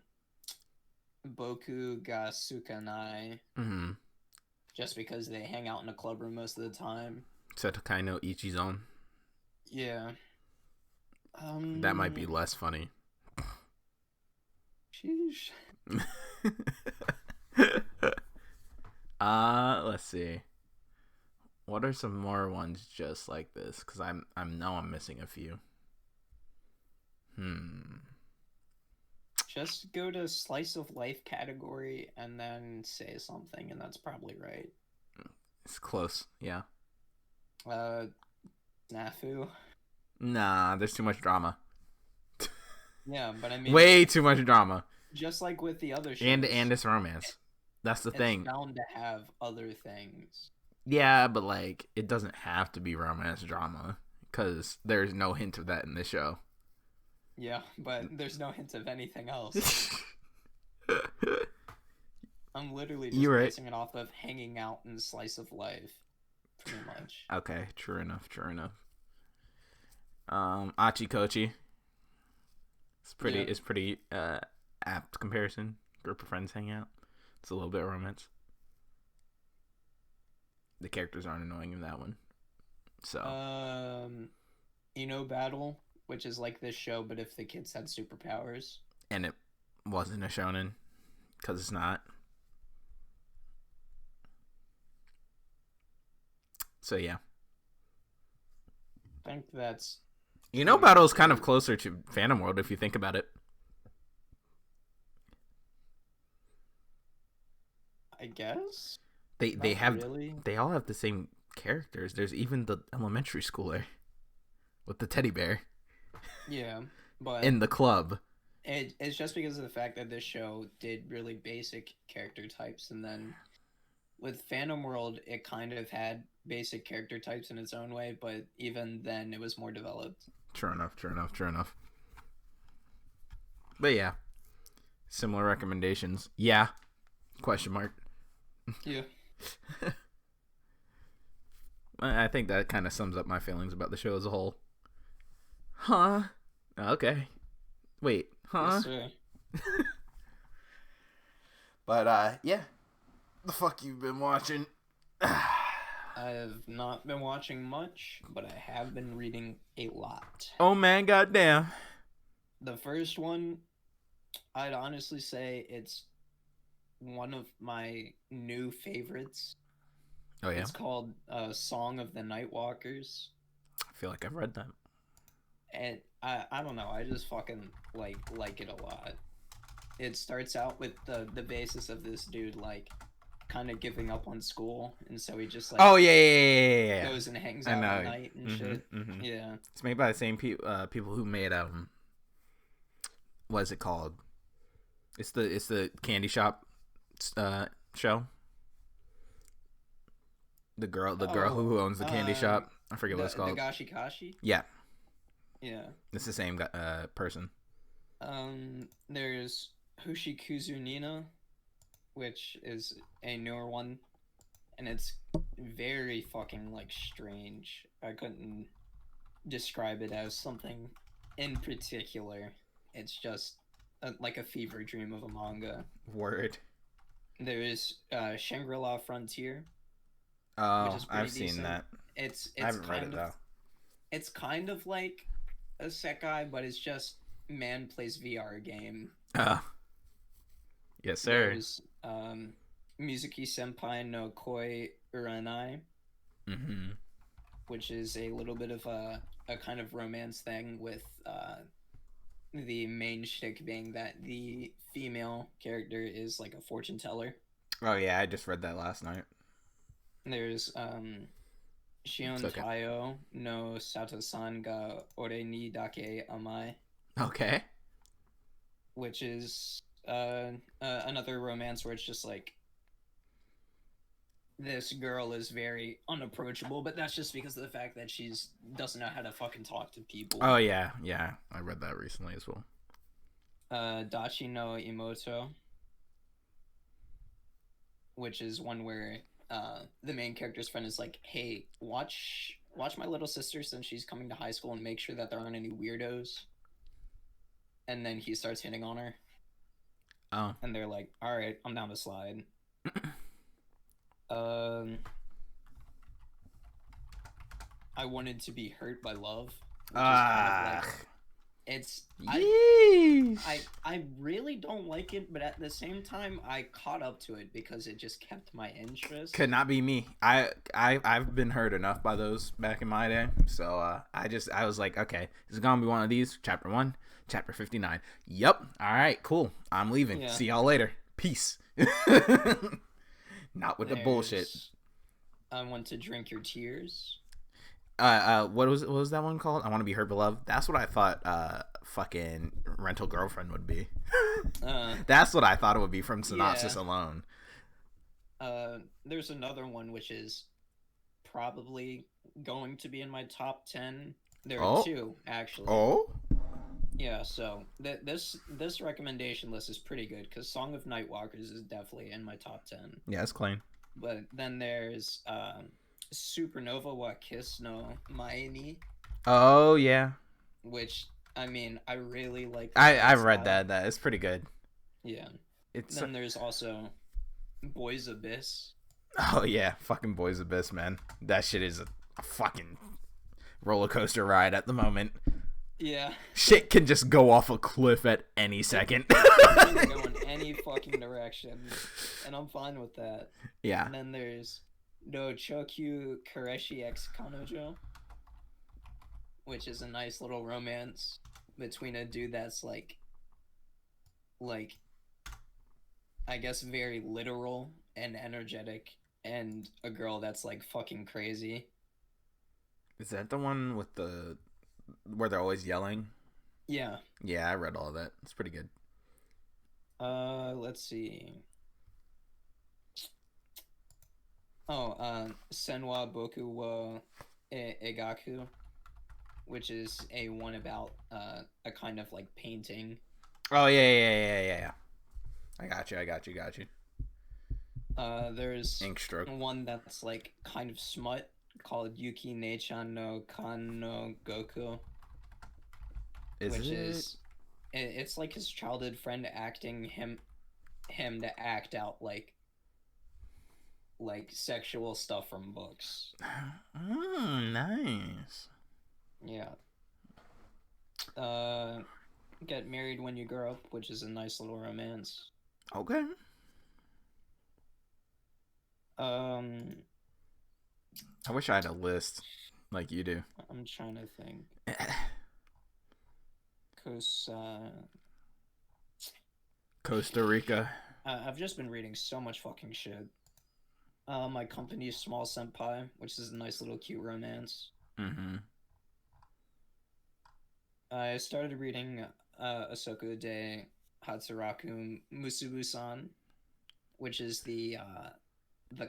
ga Sukanai. Mm-hmm. Just because they hang out in a club room most of the time. Setokai no Ichizon. Yeah. That might be less funny. Sheesh. Let's see. What are some more ones just like this? Because I'm missing a few. Just go to slice of life category and then say something, and that's probably right. It's close, yeah. Snafu. Nah, there's too much drama. Yeah, but I mean, way too much drama. Just like with the other shows. And it's romance. That's the thing. It's bound to have other things. Yeah, but like it doesn't have to be romance drama because there's no hint of that in this show. Yeah, but there's no hint of anything else. I'm literally just basing it off of hanging out and slice of life, pretty much. Okay, true enough. Achikochi. It's pretty apt comparison. Group of friends hang out. It's a little bit of romance. The characters aren't annoying in that one. So Battle, which is like this show, but if the kids had superpowers. And it wasn't a shonen, because it's not. So yeah. I think that's... Battle is kind of closer to Phantom World if you think about it. I guess? They all have the same characters. There's even the elementary schooler with the teddy bear. Yeah, but in the club. It's just because of the fact that this show did really basic character types, and then with Phantom World, it kind of had basic character types in its own way, but even then, it was more developed. True enough. But yeah, similar recommendations. Yeah? Question mark. Yeah. I think that kind of sums up my feelings about the show as a whole. Huh? Okay. Wait. Huh? Yes, sir. But yeah. The fuck you've been watching? I have not been watching much, but I have been reading a lot. Oh man, goddamn. The first one, I'd honestly say it's one of my new favorites. Oh yeah, It's called Song of the Nightwalkers. I feel like I've read that. And I don't know, I just fucking like it a lot. It starts out with the basis of this dude like kind of giving up on school, and so he just like Oh yeah. goes and hangs I out at know. night and shit. Yeah. It's made by the same people who made what is it called? It's the candy shop show. The girl who owns the candy shop. I forget what it's called. The Gashikashi? Yeah. Yeah. It's the same person. There's Hoshikuzu Nina, which is a newer one, and it's very fucking like strange. I couldn't describe it as something in particular. It's just like a fever dream of a manga. Word. There is Shangri-La Frontier. Oh, I've seen that. It's I haven't read it though. It's kind of like a sekai, but it's just man plays VR game. Yes, sir. There's Mizuki Senpai no Koi Uranai, which is a little bit of a kind of romance thing with the main shtick being that the female character is like a fortune teller. Oh yeah, I just read that last night. There's Shion Tayo no Sato-san ga ore ni dake amai. Okay. Which is another romance where it's just like this girl is very unapproachable, but that's just because of the fact that she's doesn't know how to fucking talk to people. Oh yeah, I read that recently as well. Dachi no Imoto, which is one where the main character's friend is like, hey, watch my little sister since she's coming to high school and make sure that there aren't any weirdos. And then he starts hitting on her. Oh. And they're like, alright, I'm down to slide. I Wanted to Be Hurt by Love. Which is kind of like, it's I really don't like it, but at the same time I caught up to it because it just kept my interest. Could not be me. I've been hurt enough by those back in my day, so I was like, okay, it's gonna be one of these. Chapter 1, chapter 59. Yep. All right, cool. I'm leaving. Yeah. See y'all later. Peace. Not with the bullshit. I Want to Drink Your Tears. What was that one called? I Want to Be Hurt by Love. That's what I thought fucking Rental Girlfriend would be. That's what I thought it would be from synopsis alone. There's another one which is probably going to be in my top 10. There are two actually. Oh. Yeah, so this recommendation list is pretty good because Song of Nightwalkers is definitely in my top 10. Yeah, it's clean. But then there's Supernova wa Kiss no Mae ni. Oh yeah. Which I mean, I really like. I've read that. That is pretty good. Yeah. Then there's also Boys Abyss. Oh yeah, fucking Boys Abyss, man. That shit is a fucking roller coaster ride at the moment. Yeah. Shit can just go off a cliff at any second. It can go in any fucking direction, and I'm fine with that. Yeah. And then there's No Chokyu Kareshi X Kanojo, which is a nice little romance between a dude that's like I guess very literal and energetic, and a girl that's like fucking crazy. Is that the one with where they're always yelling? Yeah. Yeah, I read all of that. It's pretty good. Let's see. Senwa Boku wa Egaku, which is a one about a kind of like painting. Oh yeah. I got you. There's Ink stroke. one that's like kind of smut called Yuki Nei-chan no Kan no Goku. It's like his childhood friend acting him to act out like sexual stuff from books. Oh, nice. Yeah. Get Married When You Grow Up, which is a nice little romance. Okay. Um, I wish I had a list like you do. I'm trying to think. Cause Costa Rica. I've just been reading so much fucking shit. My Company's Small Senpai, which is a nice little cute romance. Mm-hmm. I started reading Asoka de Hatsuraku Musubu-san, which is the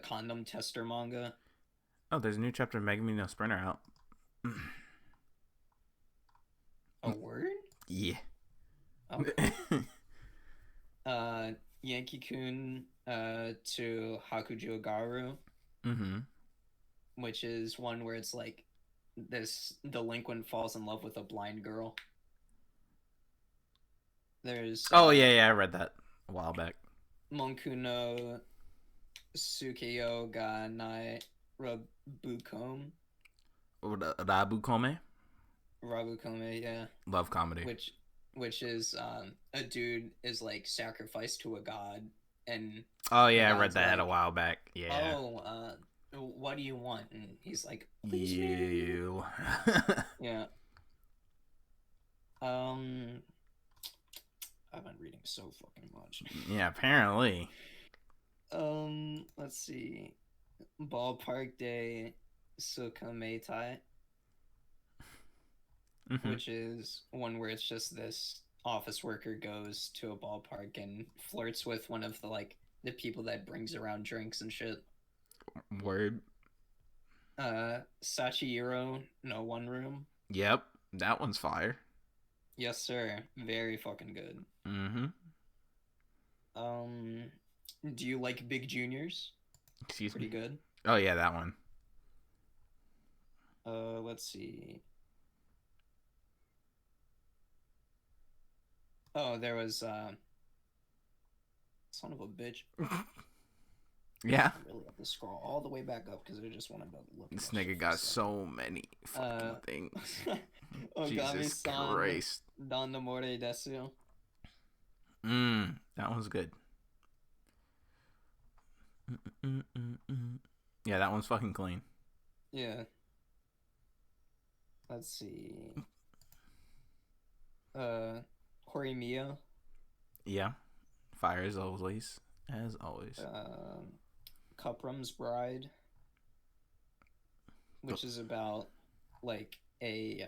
condom tester manga. Oh, there's a new chapter of Megami no Sprinter out. A word? Yeah. Okay. Yankee-kun to Hakujo Garu, Mm-hmm. which is one where it's like this delinquent falls in love with a blind girl. There's Oh yeah, I read that a while back. Monku no Sukeyo ga nai Rabukome. Rabukome? Rabukome, yeah. Love comedy. Which is a dude is like sacrificed to a god, and oh yeah, I read that like, a while back. Yeah. Oh, what do you want? And he's like, you. Yeah. I've been reading so fucking much. Yeah, apparently. Let's see. Ballpark Day Sukameitai, which is one where it's just this office worker goes to a ballpark and flirts with one of the people that brings around drinks and shit. Word. Sachihiro no One Room. Yep, that one's fire. Yes, sir. Very fucking good. Mm-hmm. Do you like Big Juniors? Excuse Pretty me. good. Oh yeah, that one. Let's see. Oh, there was son of a bitch. Yeah. I really have to scroll all the way back up because I just wanted to look. This nigga got so many fucking things. Jesus Christ. Dan Namore Desu. That one's good. Yeah, that one's fucking clean. Yeah. Let's see. Horimiya. Yeah. Fire as always. As always. Cupram's Bride, which is about like a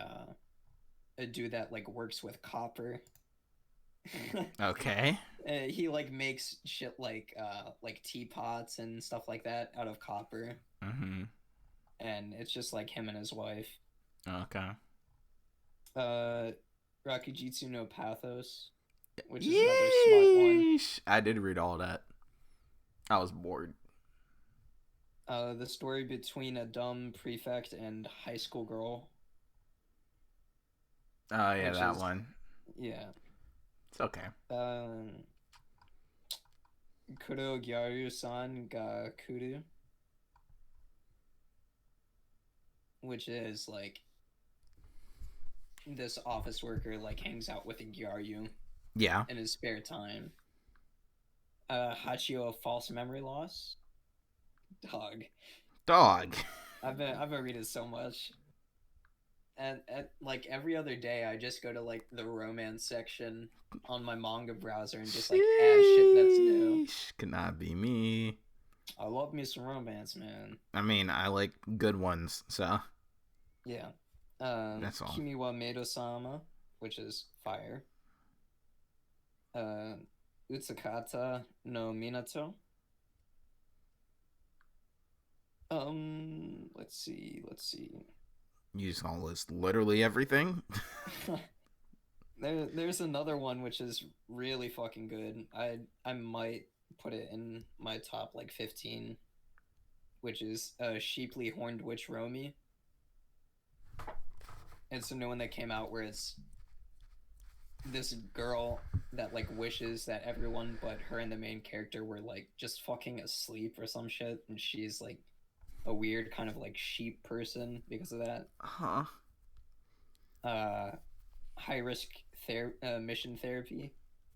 dude that like works with copper. Okay. He like makes shit like teapots and stuff like that out of copper. Mm-hmm. And it's just like him and his wife. Okay. Rakujitsu no Pathos, which is another smart one. I did read all that. I was bored. The story between a dumb prefect and high school girl. Oh yeah, that one. Yeah. It's okay. Kuro Gyaru-san ga Kuru, which is like this office worker like hangs out with a Gyaru. Yeah. In his spare time. Hachio False Memory Loss. Dog. I've been reading so much. And like every other day I just go to like the romance section on my manga browser and just like add shit that's new. Cannot be me. I love me some romance, man. I mean, I like good ones, so. Yeah. That's all. Kimi wa Medo-sama, which is fire. Utsukata no Minato. Let's see. You just gonna list literally everything? There's another one which is really fucking good. I might put it in my top like 15, which is Sheeply Horned Witch Romy. It's a new one that came out where it's this girl that like wishes that everyone but her and the main character were like just fucking asleep or some shit, and she's like a weird kind of like sheep person because of that. High Risk Mission Therapy,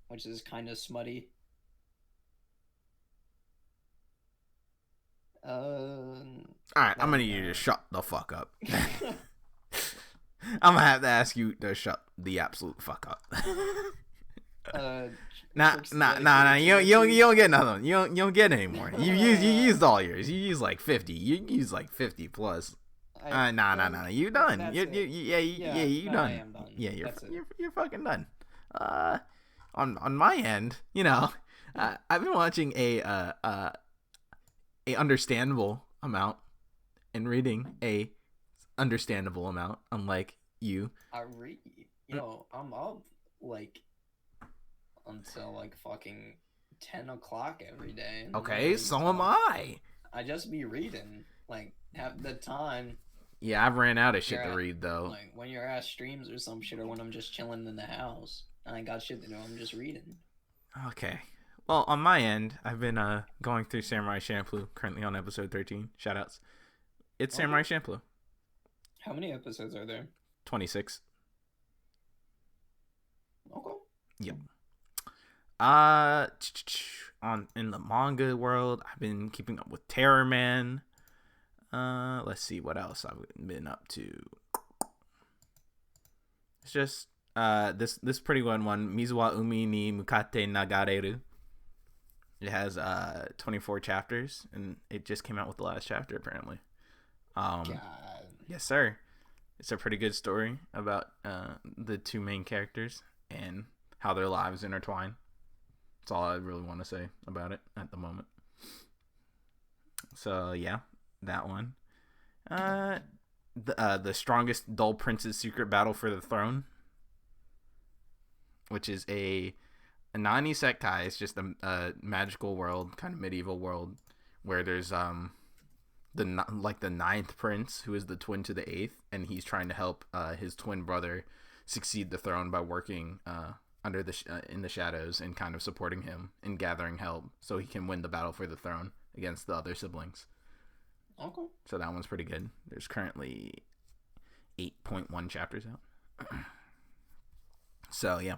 which is kind of smutty. All right, I'm gonna need you to shut the fuck up. I'm gonna have to ask you to shut the absolute fuck up. Nah. You don't get another one. You don't get any more. You used all yours. You used like 50. You used like 50 plus. Nah. You done. You done. I am done. Yeah, you're fucking done. On my end, I've been watching a understandable amount and reading a understandable amount, unlike you. I read. I'm up like until like fucking 10 o'clock every day. Okay, so am I. I just be reading. Like, have the time. Yeah, I've ran out of shit to read, though. Like, when you're at streams or some shit, or when I'm just chilling in the house, and I got shit to do, I'm just reading. Okay. Well, on my end, I've been going through Samurai Champloo, currently on episode 13. Shoutouts. It's Samurai Champloo. How many episodes are there? 26. Okay. Yep. In the manga world, I've been keeping up with Terror Man. Let's see what else I've been up to. It's just this pretty one, Mizuwa Umi ni Mukate Nagareru. It has 24 chapters, and it just came out with the last chapter apparently. God. Yes, sir. It's a pretty good story about the two main characters and how their lives intertwine. That's all I really want to say about it at the moment. So yeah, that one. The Strongest Dull Prince's Secret Battle for the Throne, which is a non-isekai. It's just a magical world, kind of medieval world, where there's the ninth prince, who is the twin to the eighth, and he's trying to help his twin brother succeed the throne by working under in the shadows and kind of supporting him and gathering help so he can win the battle for the throne against the other siblings. Okay. So that one's pretty good. There's currently 8.1 chapters out. So yeah,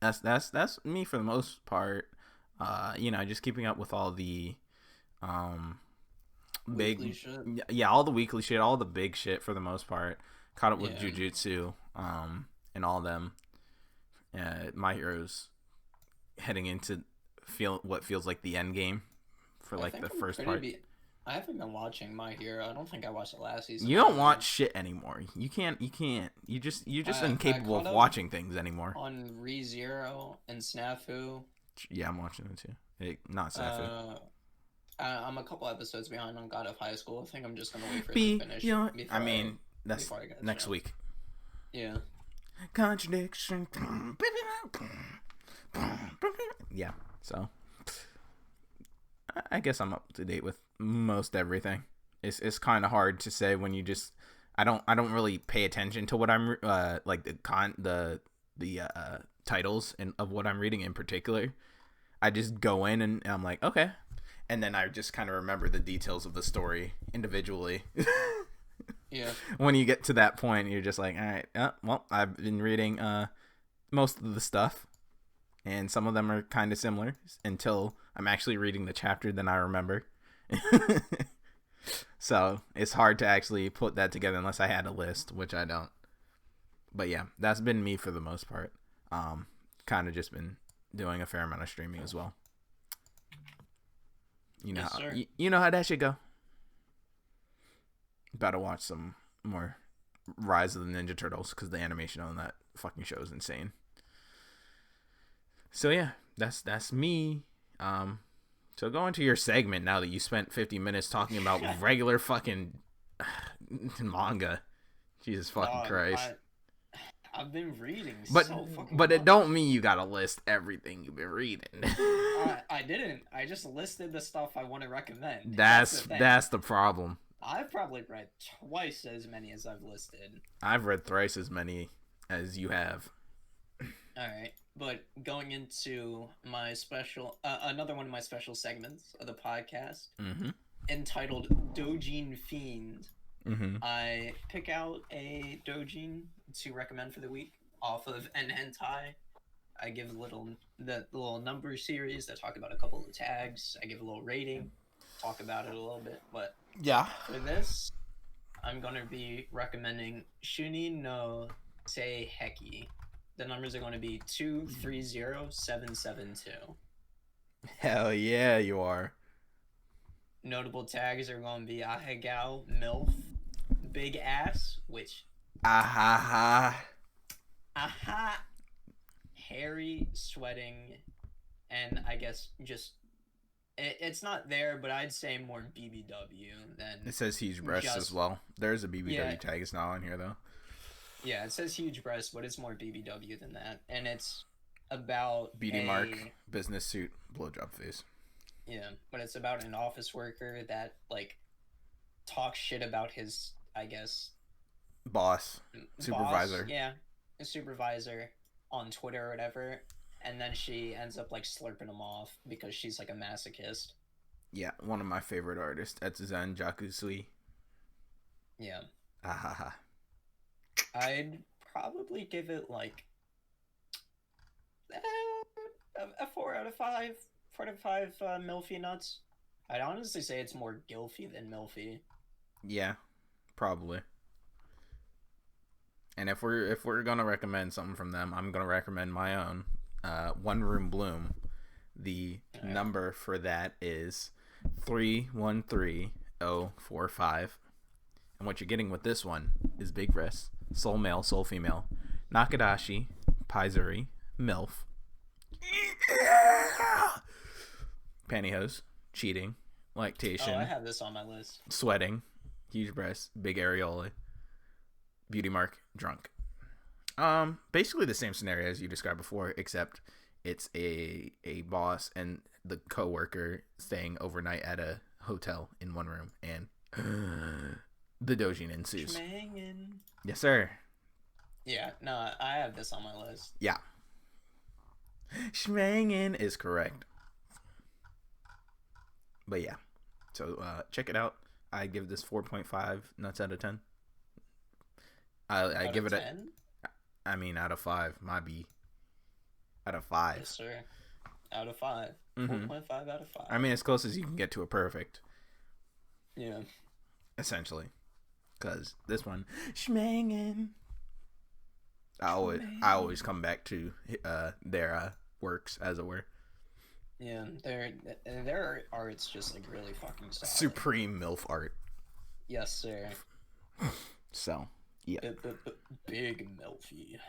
that's me for the most part. Just keeping up with all the weekly shit. Yeah, all the weekly shit, all the big shit for the most part. Caught up with Jujutsu, and all them. My Hero's heading into what feels like the end game for like the first part. I haven't been watching My Hero. I don't think I watched the last season. You don't watch shit anymore. You can't. You're just incapable of watching things anymore. On ReZero and Snafu. Yeah, I'm watching it too. Not Snafu. I'm a couple episodes behind on God of High School. I think I'm just gonna wait for it to finish. That's next week. Yeah. Contradiction. Yeah. So I guess I'm up to date with most everything. It's kind of hard to say when you just I don't really pay attention to what I'm like the titles of what I'm reading in particular. I just go in and I'm like, okay, and then I just kind of remember the details of the story individually. Yeah. When you get to that point, you're just like, all right, well, I've been reading most of the stuff, and some of them are kind of similar until I'm actually reading the chapter, then I remember. So it's hard to actually put that together unless I had a list, which I don't. But yeah, that's been me for the most part. Kind of just been doing a fair amount of streaming as well. You know how that should go. About to watch some more Rise of the Ninja Turtles because the animation on that fucking show is insane. So yeah, that's me. So go into your segment now that you spent 50 minutes talking about regular fucking manga. Jesus fucking Christ. I've been reading but it don't mean you gotta list everything you've been reading. I didn't. I just listed the stuff I want to recommend. That's the problem. I've probably read twice as many as I've listed. I've read thrice as many as you have. Alright, but going into my special, another one of my special segments of the podcast, entitled Dojin Fiend, I pick out a dojin to recommend for the week. off of Hentai. I give the little number series that talk about a couple of tags. I give a little rating, talk about it a little bit. But Yeah. for this, I'm gonna be recommending Shuni no Sei Heki. The numbers are going to be 230772. Hell yeah, you are. Notable tags are going to be Ahegao, MILF, Big Ass, which Aha. aha, hairy, sweating, and I guess just it's not there, but I'd say more BBW than. It says huge breasts as well. There's a BBW tag. It's not on here though. Yeah, it says huge breasts, but it's more BBW than that, and it's about BD mark, business suit, blowjob face. Yeah, but it's about an office worker that like talks shit about his, I guess, boss, supervisor. Boss, yeah, a supervisor on Twitter or whatever, and then she ends up like slurping him off because she's like a masochist. Yeah, one of my favorite artists, Etsuzan Jakusui. Yeah. Ahaha. I'd probably give it like a 4 out of 5. 4 out of 5 Milfy nuts. I'd honestly say it's more Gilfy than Milfy. Yeah, probably. And if we're gonna recommend something from them, I'm gonna recommend my own. One Room Bloom. The number for that is 313045. And what you're getting with this one is big breasts, soul male, soul female, Nakadashi, Paizuri, MILF, pantyhose, cheating, lactation. Oh, I have this on my list. Sweating, huge breasts, big areola, beauty mark, drunk. Basically the same scenario as you described before, except it's a boss and the coworker staying overnight at a hotel in one room, and the dojin ensues. Schmangin'. Yes, sir. Yeah, no, I have this on my list. Yeah. Schmangin' is correct. But yeah. So check it out. I give this 4.5 nuts out of 10. I give it 10? out of 5. My B. Out of 5. Yes, sir. Out of 5. Mm-hmm. 4.5 out of 5. I mean, as close as you can get to a perfect. Yeah. Essentially. Because this one, schmangin'. I always come back to their works, as it were. Yeah, their art's just like really fucking solid. Supreme MILF art. Yes, sir. So, yeah. Big MILFy.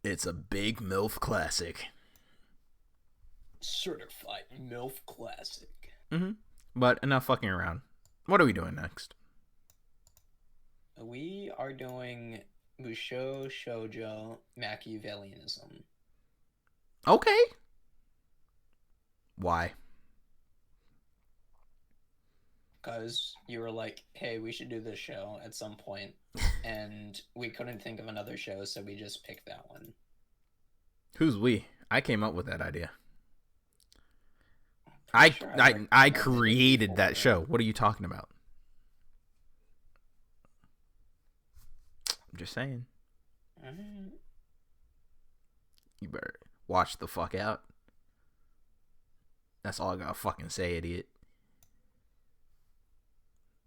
It's a big MILF classic. Certified MILF classic. Mm-hmm. But enough fucking around. What are we doing next? We are doing Musho Shoujo Machiavellianism. Okay. Why? Because you were like, hey, we should do this show at some point. And we couldn't think of another show, so we just picked that one. Who's we? I came up with that idea. I created that show. What are you talking about? I'm just saying. Mm-hmm. You better watch the fuck out. That's all I gotta fucking say, idiot.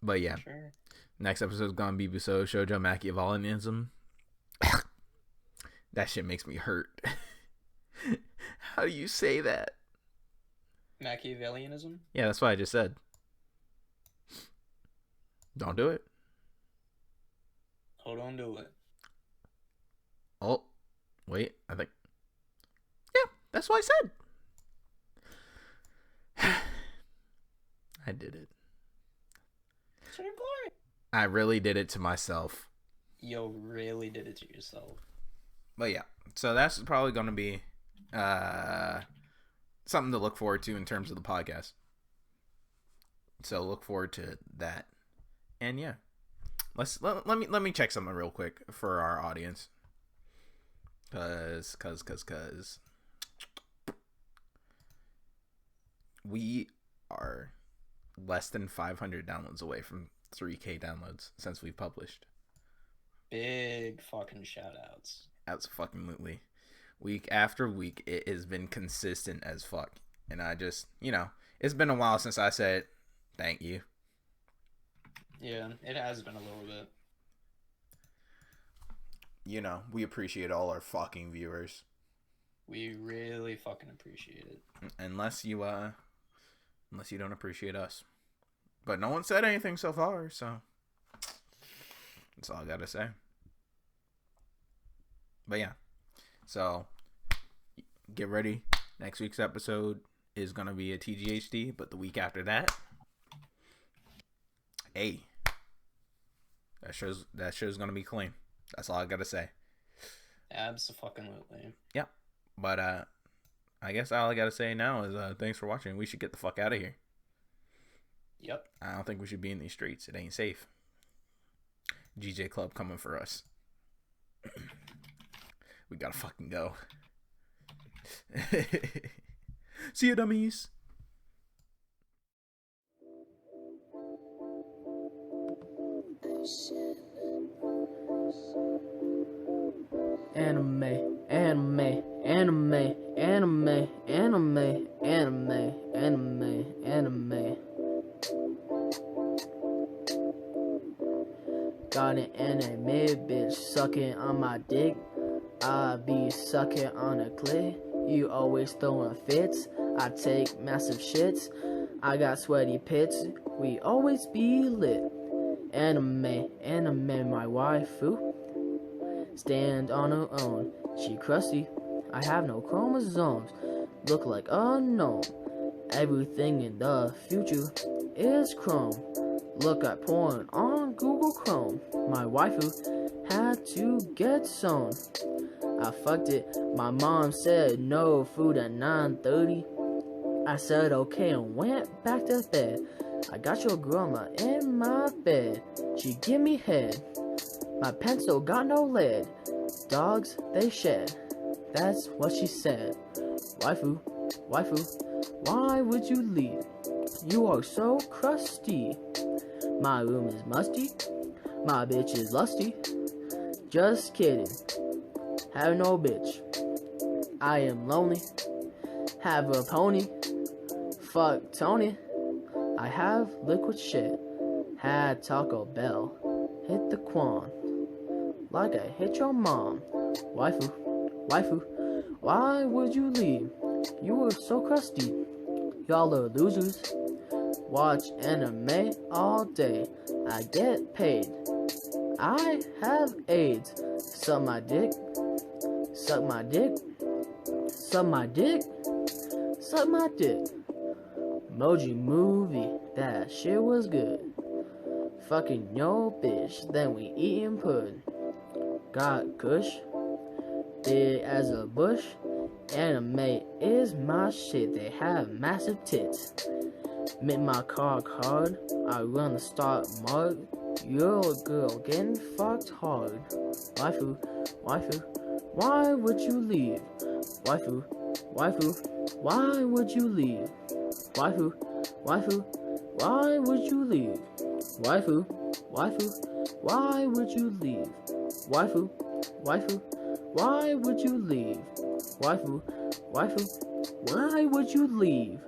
But yeah. Sure. Next episode's gonna be Musou Shoujo Machiavellianism. That shit makes me hurt. How do you say that? Machiavellianism? Yeah, that's what I just said. Don't do it. Hold on to it. Oh, wait, I think. Yeah, that's what I said. I did it. It's your glory. I really did it to myself. You really did it to yourself. But yeah, so that's probably going to be something to look forward to in terms of the podcast. So look forward to that. And yeah, let me check something real quick for our audience. Cause we are less than 500 downloads away from 3K downloads since we've published. big fucking shout outs. Absolutely. Week after week, it has been consistent as fuck. And I just, it's been a while since I said thank you. Yeah, it has been a little bit. We appreciate all our fucking viewers. We really fucking appreciate it. Unless you don't appreciate us. But no one said anything so far, so that's all I gotta say. But yeah. So get ready. Next week's episode is gonna be a TGHD, but the week after that, hey, that show's gonna be clean. That's all I gotta say. Absolutely. Yeah. But I guess all I gotta say now is thanks for watching. We should get the fuck out of here. Yep. I don't think we should be in these streets. It ain't safe. GJ Club coming for us. We gotta fucking go. See you, dummies. Anime, anime, anime, anime, anime, anime, anime, anime. Got an anime bitch sucking on my dick. I be sucking on a clit. You always throwing fits. I take massive shits. I got sweaty pits. We always be lit. Anime, anime, my waifu. Stand on her own. She crusty. I have no chromosomes. Look like a gnome. Everything in the future is chrome. Look at porn on Google Chrome. My waifu had to get sewn. I fucked it. My mom said no food at 9:30. I said okay and went back to bed. I got your grandma in my bed. She give me head. My pencil got no lead. Dogs, they shed. That's what she said. Waifu, waifu, why would you leave? You are so crusty. My room is musty. My bitch is lusty. Just kidding. Have no bitch. I am lonely. Have a pony. Fuck Tony. I have liquid shit. Had Taco Bell. Hit the Quan. Like I hit your mom. Waifu, waifu, why would you leave? You were so crusty. Y'all are losers. Watch anime all day. I get paid. I have AIDS. Suck my dick. Suck my dick. Suck my dick. Suck my dick. Emoji movie. That shit was good. Fucking yo bitch. Then we eatin' pudding. Got kush. Big as a bush. Anime is my shit. They have massive tits. Make my cock hard. I run the stock market. You're a girl getting fucked hard. Waifu, waifu, why would you leave? Waifu, waifu, why would you leave? Waifu, waifu, why would you leave? Waifu, waifu, why would you leave? Waifu, waifu, why would you leave? Waifu, waifu, why would you leave?